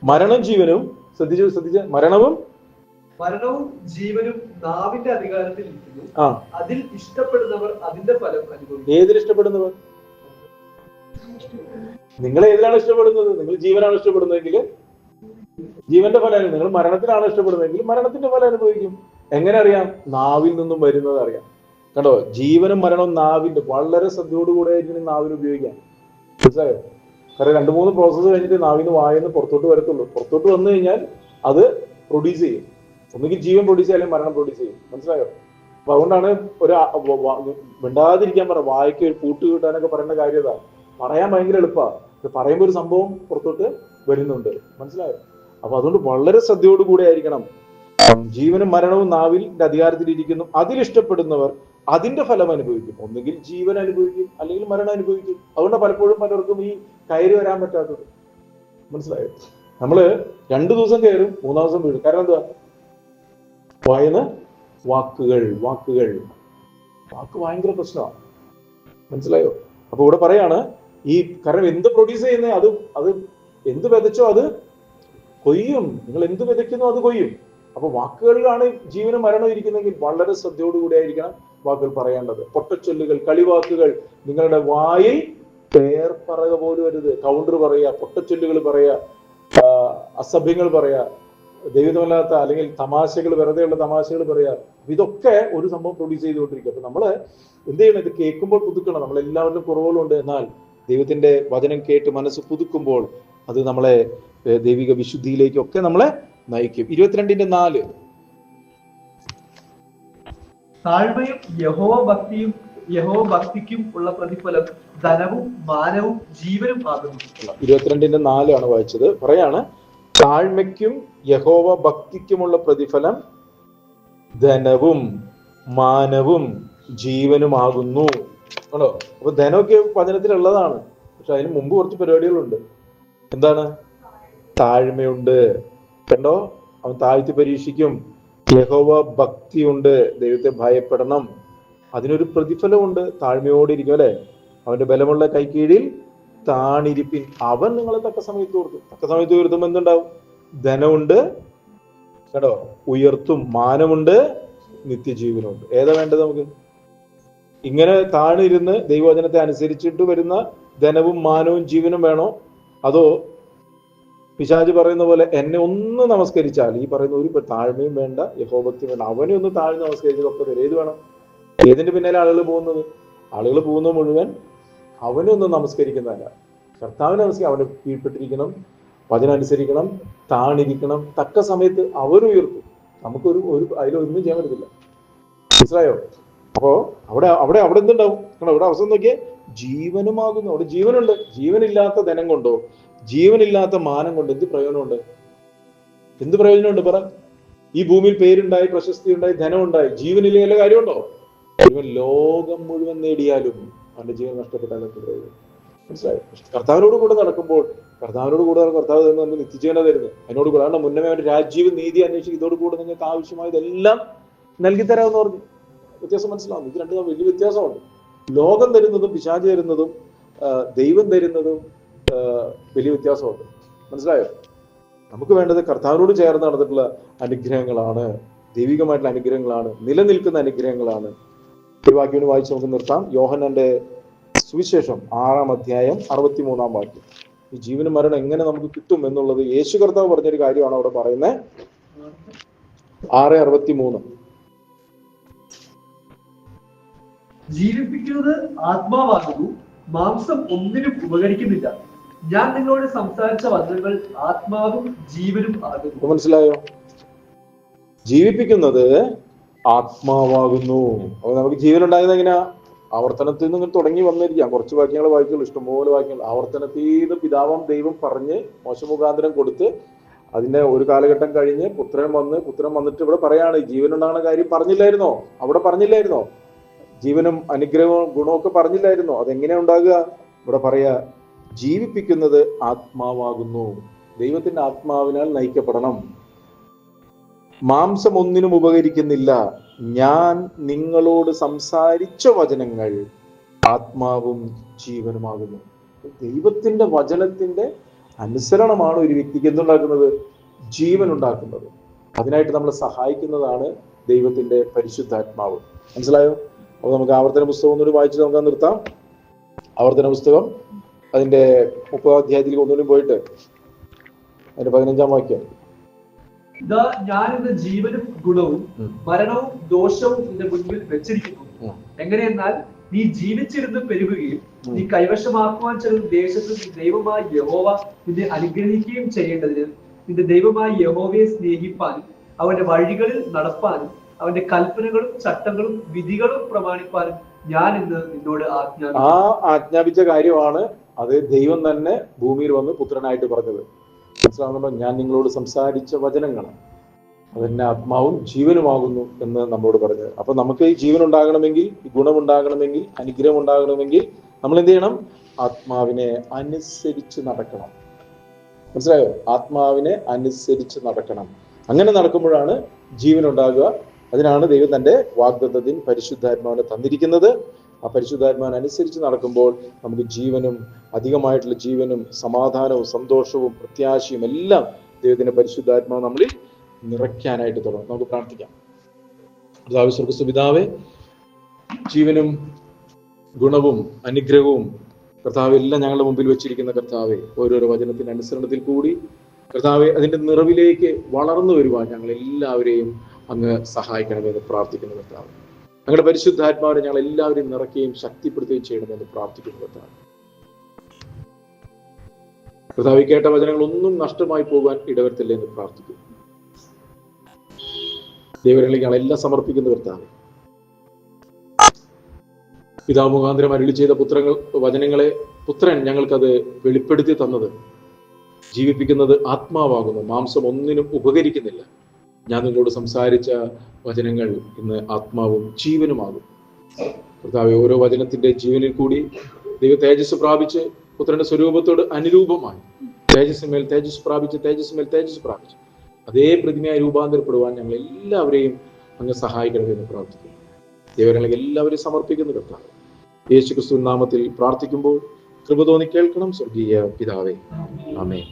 മരണവും ജീവനും. ശ്രദ്ധിച്ച മരണവും ജീവനും നാവിന്റെ അധികാരത്തിൽ ഇരിക്കുന്നു, അതിൽ ഇഷ്ടപ്പെടുന്നവർ അതിന്റെ ഫലം അനുഭവിക്കും. ഏതിൽ ഇഷ്ടപ്പെടുന്നവർ? നിങ്ങൾ ഏതിലാണ് ഇഷ്ടപ്പെടുന്നത്? നിങ്ങൾ ജീവനാണ് ഇഷ്ടപ്പെടുന്നതെങ്കിൽ ജീവന്റെ ഫലം. നിങ്ങൾ മരണത്തിലാണ് ഇഷ്ടപ്പെടുന്നതെങ്കിൽ മരണത്തിന്റെ ഫലം അനുഭവിക്കും. എങ്ങനെ അറിയാം? നാവിൽ നിന്നും വരുന്നത് അറിയാം. കണ്ടോ? ജീവനും മരണവും നാവിന്റെ വളരെ ശ്രദ്ധയോടുകൂടെ നാവിന് ഉപയോഗിക്കാം. മനസ്സിലായോ? കാരണം 2-3 പ്രോസസ്സ് കഴിഞ്ഞിട്ട് നാവിന് വായന്ന് പുറത്തോട്ട് വരത്തുള്ളൂ. പുറത്തോട്ട് വന്നു കഴിഞ്ഞാൽ അത് പ്രൊഡ്യൂസ് ചെയ്യും. ഒന്നുകിൽ ജീവൻ പ്രൊഡ്യൂസ് ചെയ്യും, അല്ലെങ്കിൽ മരണം പ്രൊഡ്യൂസ് ചെയ്യും. മനസ്സിലായോ? അപ്പൊ അതുകൊണ്ടാണ് ഒരു മിണ്ടാതിരിക്കാൻ പറ, വായിക്ക് ഒരു കൂട്ട് കിട്ടാനൊക്കെ പറയുന്ന കാര്യം ഇതാ. പറയാൻ ഭയങ്കര എളുപ്പമാണ്, പറയുമ്പോൾ ഒരു സംഭവം പുറത്തോട്ട് വരുന്നുണ്ട്. മനസ്സിലായോ? അപ്പൊ അതുകൊണ്ട് വളരെ ശ്രദ്ധയോടുകൂടെ ആയിരിക്കണം. ജീവനും മരണവും നാവിന്റെ അധികാരത്തിലിരിക്കുന്നു, അതിലിഷ്ടപ്പെടുന്നവർ അതിന്റെ ഫലം അനുഭവിക്കും. ഒന്നുകിൽ ജീവൻ അനുഭവിക്കും, അല്ലെങ്കിൽ മരണം അനുഭവിക്കും. അതുകൊണ്ട് പലപ്പോഴും പലർക്കും ഈ കയറി വരാൻ പറ്റാത്തത്. മനസ്സിലായോ? നമ്മള് 2 ദിവസം കയറും, 3-ാം ദിവസം വീഴും. കാരണം എന്താ? വായന വാക്ക് ഭയങ്കര പ്രശ്നമാണ്. മനസ്സിലായോ? അപ്പൊ ഇവിടെ പറയാണ്, ഈ കാരണം എന്ത് പ്രൊഡ്യൂസ് ചെയ്യുന്നത് അത് എന്ത് വിതച്ചോ അത് കൊയ്യും. നിങ്ങൾ എന്ത് വിതയ്ക്കുന്നോ അത് കൊയ്യും. അപ്പൊ വാക്കുകളിലാണ് ജീവനും മരണവും ഇരിക്കുന്നെങ്കിൽ വളരെ ശ്രദ്ധയോടുകൂടി ആയിരിക്കണം വാക്കുകൾ പറയേണ്ടത്. പൊട്ടച്ചൊല്ലുകൾ, കളിവാക്കുകൾ നിങ്ങളുടെ വായിൽ പേർ പറയുക പോലും വരുത്. കൗണ്ടർ പറയുക, പൊട്ടച്ചൊല്ലുകൾ പറയുക, അസഭ്യങ്ങൾ പറയുക, ദൈവമല്ലാത്ത അല്ലെങ്കിൽ തമാശകൾ, വെറുതെയുള്ള തമാശകൾ പറയുക. ഇതൊക്കെ ഒരു സംഭവം പ്രൊഡ്യൂസ് ചെയ്തുകൊണ്ടിരിക്കുക. അപ്പൊ നമ്മള് എന്ത് ചെയ്യണം? ഇത് കേൾക്കുമ്പോൾ പുതുക്കണം. നമ്മളെല്ലാവരിലും കുറവുകളുണ്ട്. എന്നാൽ ദൈവത്തിന്റെ വചനം കേട്ട് മനസ്സ് പുതുക്കുമ്പോൾ അത് നമ്മളെ ദൈവിക വിശുദ്ധിയിലേക്കൊക്കെ നമ്മളെ നയിക്കും. 22:4. താഴ്മയും യഹോവ ഭക്തിക്കും ഉള്ള പ്രതിഫലം ധനവും മാനവും ജീവനും ആകുന്നു. 22:4 ആണ് വായിച്ചത്. പറയാണ്, താഴ്മയ്ക്കും യഹോവ ഭക്തിക്കുമുള്ള പ്രതിഫലം ധനവും മാനവും ജീവനുമാകുന്നു. ആണോ? അപ്പൊ ധനമൊക്കെ വചനത്തിലുള്ളതാണ്. പക്ഷെ അതിന് മുമ്പ് കുറച്ച് പരിപാടികളുണ്ട്. എന്താണ്? താഴ്മയുണ്ട്. കണ്ടോ? അവൻ താഴ്ത്തി പരീക്ഷിക്കും. യഹോവ ഭക്തിയുണ്ട്, ദൈവത്തെ ഭയപ്പെടണം. അതിനൊരു പ്രതിഫലമുണ്ട്. താഴ്മയോടിരിക്കും, അല്ലെ? അവന്റെ ബലമുള്ള കൈക്കീഴിൽ താണിരിപ്പിൻ, അവൻ നിങ്ങളെ തക്ക സമയത്ത് ഉയർത്തും. തക്ക സമയത്ത് ഉയർത്തുമ്പോൾ എന്തുണ്ടാവും? ധനമുണ്ട്, കേട്ടോ, ഉയർത്തും. മാനമുണ്ട്, നിത്യജീവനുണ്ട്. ഏതാ വേണ്ടത് നമുക്ക്? ഇങ്ങനെ താണിരുന്ന് ദൈവവചനത്തെ അനുസരിച്ചിട്ട് വരുന്ന ധനവും മാനവും ജീവനും വേണോ? അതോ പിശാച് പറയുന്ന പോലെ എന്നെ ഒന്ന് നമസ്കരിച്ചാൽ, ഈ പറയുന്ന ഒരു താഴ്മയും വേണ്ട, യഹോഭക്തി വേണ്ട, അവനെ ഒന്ന് താഴ്ന്ന് നമസ്കരിച്ചതൊക്കെ തരും. ഏത് വേണം? ഏതിന്റെ പിന്നാലെ ആളുകൾ പോകുന്നത്? ആളുകൾ പോകുന്നത് മുഴുവൻ അവനെ ഒന്ന് നമസ്കരിക്കുന്നതല്ല, കർത്താവിനെ നമസ്കരിക്കും. അവനെ കീഴ്പ്പെട്ടിരിക്കണം, വചനം അനുസരിക്കണം, താണിരിക്കണം. തക്ക സമയത്ത് അവരുയർത്തും. നമുക്കൊരു അതിലൊന്നും ചെയ്യാൻ പറ്റത്തില്ല. മനസ്സിലായോ? അപ്പോ അവിടെ എന്തുണ്ടാവും? അവിടെ അവസ്ഥ നോക്കിയേ, ജീവനുമാകുന്നു. അവിടെ ജീവനുണ്ട്. ജീവനില്ലാത്ത ധനം കൊണ്ടോ ജീവനില്ലാത്ത മാനം കൊണ്ട് എന്ത് പ്രയോജനമുണ്ട്? എന്ത് പ്രയോജനമുണ്ട് പറ? ഈ ഭൂമിയിൽ പേരുണ്ടായി, പ്രശസ്തി ഉണ്ടായി, ധനം ഉണ്ടായി, ജീവനില്ലേ വല്ല കാര്യമുണ്ടോ? ഇവൻ ലോകം മുഴുവൻ നേടിയാലും അവന്റെ ജീവൻ നഷ്ടപ്പെട്ടാൽ എന്ത് പ്രയോജനം? മനസ്സിലായോ? കർത്താവിനോട് കൂടെ നടക്കുമ്പോൾ കർത്താവിനോട് കൂടെ കർത്താവ് തന്നെ നമ്മൾ നിത്യജീവന തരുന്നത്. അതിനോട് കൂടെ കാരണം മുന്നമേ അവന്റെ രാജ്യവും നീതി അന്വേഷിക്കും, ഇതോട് കൂടെ നിങ്ങൾക്ക് ആവശ്യമായതെല്ലാം നൽകി തരാമെന്ന് പറഞ്ഞു. വ്യത്യാസം മനസ്സിലാവുന്നു. ഇത് രണ്ടും വലിയ വ്യത്യാസമുണ്ട്. ലോകം തരുന്നതും പിശാച് തരുന്നതും ദൈവം തരുന്നതും വലിയ വ്യത്യാസമുണ്ട്. മനസ്സിലായോ? നമുക്ക് വേണ്ടത് കർത്താവിനോട് ചേർന്ന് നടന്നിട്ടുള്ള അനുഗ്രഹങ്ങളാണ്, ദൈവികമായിട്ടുള്ള അനുഗ്രഹങ്ങളാണ്, നിലനിൽക്കുന്ന അനുഗ്രഹങ്ങളാണ്. ഈ വാക്യം വായിച്ച് നമുക്ക് നിർത്താം. യോഹന്നാന്റെ സുവിശേഷം 6-ാം അധ്യായം 63-ാം വാക്യം. ഈ ജീവനും മരണം എങ്ങനെ നമുക്ക് കിട്ടും എന്നുള്ളത് യേശു കർത്താവ് പറഞ്ഞൊരു കാര്യമാണ് അവിടെ പറയുന്നത്. 6:63. ജീവിപ്പിക്കുന്നത് ആത്മാവാകുന്നു, മാംസം ഒന്നിനും ഉപകരിക്കുന്നില്ല. ഞാൻ നിങ്ങളോട് സംസാരിച്ച വചനങ്ങൾ ആത്മാവും ജീവനും ആകുന്നു. മനസ്സിലായോ? ജീവിപ്പിക്കുന്നത് ആത്മാവാകുന്നു. അപ്പൊ നമുക്ക് ജീവൻ ഉണ്ടാകുന്നത് എങ്ങനെയാ? ആവർത്തനത്തിൽ നിന്ന് തുടങ്ങി വന്നിരിക്കാം. കുറച്ച് വാക്യങ്ങൾ വായിക്കുള്ളൂ, ഇഷ്ടംപോലെ വാക്യങ്ങൾ. ആവർത്തനത്തിൽ നിന്ന് പിതാവാം ദൈവം പറഞ്ഞ് മോശമുഖാന്തരം കൊടുത്ത് അതിന്റെ ഒരു കാലഘട്ടം കഴിഞ്ഞ് പുത്രൻ വന്നിട്ട് ഇവിടെ പറയാണ് ജീവൻ ഉണ്ടാകുന്ന കാര്യം പറഞ്ഞില്ലായിരുന്നോ? അവിടെ പറഞ്ഞില്ലായിരുന്നോ? ജീവനും അനുഗ്രഹവും ഗുണവും ഒക്കെ പറഞ്ഞില്ലായിരുന്നോ? അതെങ്ങനെയാ ഉണ്ടാകുക? ഇവിടെ പറയാ ജീവിപ്പിക്കുന്നത് ആത്മാവാകുന്നു. ദൈവത്തിന്റെ ആത്മാവിനാൽ നയിക്കപ്പെടണം. മാംസം ഒന്നിനും ഉപകരിക്കുന്നില്ല. ഞാൻ നിങ്ങളോട് സംസാരിച്ച വചനങ്ങൾ ആത്മാവും ജീവനുമാകുന്നു. ദൈവത്തിന്റെ വചനത്തിന്റെ അനുസരണമാണ് ഒരു വ്യക്തിക്ക് എന്തുണ്ടാക്കുന്നത്? ജീവൻ ഉണ്ടാക്കുന്നത്. അതിനായിട്ട് നമ്മളെ സഹായിക്കുന്നതാണ് ദൈവത്തിന്റെ പരിശുദ്ധാത്മാവ്. മനസ്സിലായോ? അപ്പൊ നമുക്ക് ആവർത്തന പുസ്തകം ഒന്നുകൂടി വായിച്ച് നമുക്ക് നിർത്താം. ആവർത്തന പുസ്തകം അതിന്റെ 30-ാം അധ്യായത്തിലേക്ക് ഒന്നുകൂടി പോയിട്ട് അതിന്റെ 15-ാം വാക്യം. ഇതാ ഞാൻ ഇന്ന് ജീവനും ഗുണവും മരണവും ദോഷവും നിന്റെ മുൻപിൽ വെച്ചിരിക്കുന്നു. എങ്ങനെയെന്നാൽ നീ ജീവിച്ചിരുന്ന് പെരുകുകയും നീ കൈവശമാക്കുവാൻ ചെല്ലുന്ന ദേശത്ത് നീ ദൈവമായ യഹോവ നിന്നെ അനുഗ്രഹിക്കുകയും ചെയ്യേണ്ടതിന് നിന്റെ ദൈവമായ യഹോവയെ സ്നേഹിപ്പാനും അവന്റെ വഴികളിൽ നടപ്പാനും അവന്റെ കൽപ്പനകളും ചട്ടങ്ങളും വിധികളും പ്രമാണിപ്പാനും ഞാൻ ഇന്ന് നിന്നോട് ആജ്ഞാപിച്ച കാര്യമാണ്. അത് ദൈവം തന്നെ ഭൂമിയിൽ വന്ന് പുത്രനായിട്ട് പറഞ്ഞത്. മനസ്സിലാവുന്നുണ്ടോ? ഞാൻ നിങ്ങളോട് സംസാരിച്ച വചനങ്ങൾ അതെന്നെ ആത്മാവും ജീവനുമാകുന്നു എന്ന് നമ്മളോട് പറഞ്ഞത്. അപ്പൊ നമുക്ക് ഈ ജീവൻ ഉണ്ടാകണമെങ്കിൽ, ഈ ഗുണമുണ്ടാകണമെങ്കിൽ, അനുഗ്രഹം ഉണ്ടാകണമെങ്കിൽ നമ്മൾ എന്ത് ചെയ്യണം? ആത്മാവിനെ അനുസരിച്ച് നടക്കണം. മനസ്സിലായോ? ആത്മാവിനെ അനുസരിച്ച് നടക്കണം. അങ്ങനെ നടക്കുമ്പോഴാണ് ജീവൻ ഉണ്ടാകുക. അതിനാണ് ദൈവം തന്റെ വാഗ്ദത്തത്തിൽ പരിശുദ്ധാത്മാവിനെ തന്നിരിക്കുന്നത്. ആ പരിശുദ്ധാത്മാവിനെ അനുസരിച്ച് നടക്കുമ്പോൾ നമുക്ക് ജീവനും അധികമായിട്ടുള്ള ജീവനും സമാധാനവും സന്തോഷവും പ്രത്യാശയും എല്ലാം ദൈവത്തിന്റെ പരിശുദ്ധാത്മാവ് നമ്മളിൽ നിറയ്ക്കാനായിട്ട് തുടങ്ങും. നമുക്ക് പ്രാർത്ഥിക്കാം. കർത്താവേ, സ്വർഗ്ഗസ്ഥ പിതാവേ, ജീവനും ഗുണവും അനുഗ്രഹവും കർത്താവെ എല്ലാം ഞങ്ങളുടെ മുമ്പിൽ വെച്ചിരിക്കുന്ന കർത്താവെ, ഓരോരോ വചനത്തിന്റെ അനുസരണത്തിൽ കൂടി കർത്താവെ അതിന്റെ നിറവിലേക്ക് വളർന്നു വരുവാൻ ഞങ്ങൾ എല്ലാവരെയും അങ്ങ് സഹായിക്കണമെന്ന് പ്രാർത്ഥിക്കുന്നു കർത്താവ്. ഞങ്ങളുടെ പരിശുദ്ധാത്മാവിനെ ഞങ്ങൾ എല്ലാവരെയും നിറയ്ക്കുകയും ശക്തിപ്പെടുത്തുകയും ചെയ്യണമെന്ന് പ്രാർത്ഥിക്കുന്നു കർത്താവ്. കർത്താവ് കേട്ട വചനങ്ങളൊന്നും നഷ്ടമായി പോകാൻ ഇടവരുത്തില്ല എന്ന് പ്രാർത്ഥിക്കുന്നു. ദൈവങ്ങളിലേക്ക് ഞങ്ങളെല്ലാം സമർപ്പിക്കുന്ന കർത്താവ്. പിതാവ് മുഖാന്തരം അരുളി ചെയ്ത വചനങ്ങളെ പുത്രൻ ഞങ്ങൾക്കത് വെളിപ്പെടുത്തി തന്നത്. ജീവിപ്പിക്കുന്നത് ആത്മാവാകുന്നു, മാംസം ഒന്നിനും ഉപകരിക്കുന്നില്ല. ഞാൻ നിങ്ങളോട് സംസാരിച്ച വചനങ്ങൾ ഇന്ന് ആത്മാവും ജീവനുമാകും. കർത്താവെ, ഓരോ വചനത്തിന്റെ ജീവനിൽ കൂടി ദൈവ തേജസ് പ്രാപിച്ച് പുത്രന്റെ സ്വരൂപത്തോട് അനുരൂപമായി തേജസ്സിന്മേൽ തേജസ് പ്രാപിച്ച് അതേ പ്രതിമയായി രൂപാന്തരപ്പെടുവാൻ ഞങ്ങൾ എല്ലാവരെയും അങ്ങ് സഹായിക്കണമെന്ന് പ്രാർത്ഥിക്കുന്നു. ദൈവങ്ങളെ എല്ലാവരെയും സമർപ്പിക്കുന്നു കർത്താവ്. യേശുക്രിസ്തു നാമത്തിൽ പ്രാർത്ഥിക്കുമ്പോൾ കൃപ തോന്നി കേൾക്കണം സ്വർഗീയ പിതാവേ. ആമേൻ.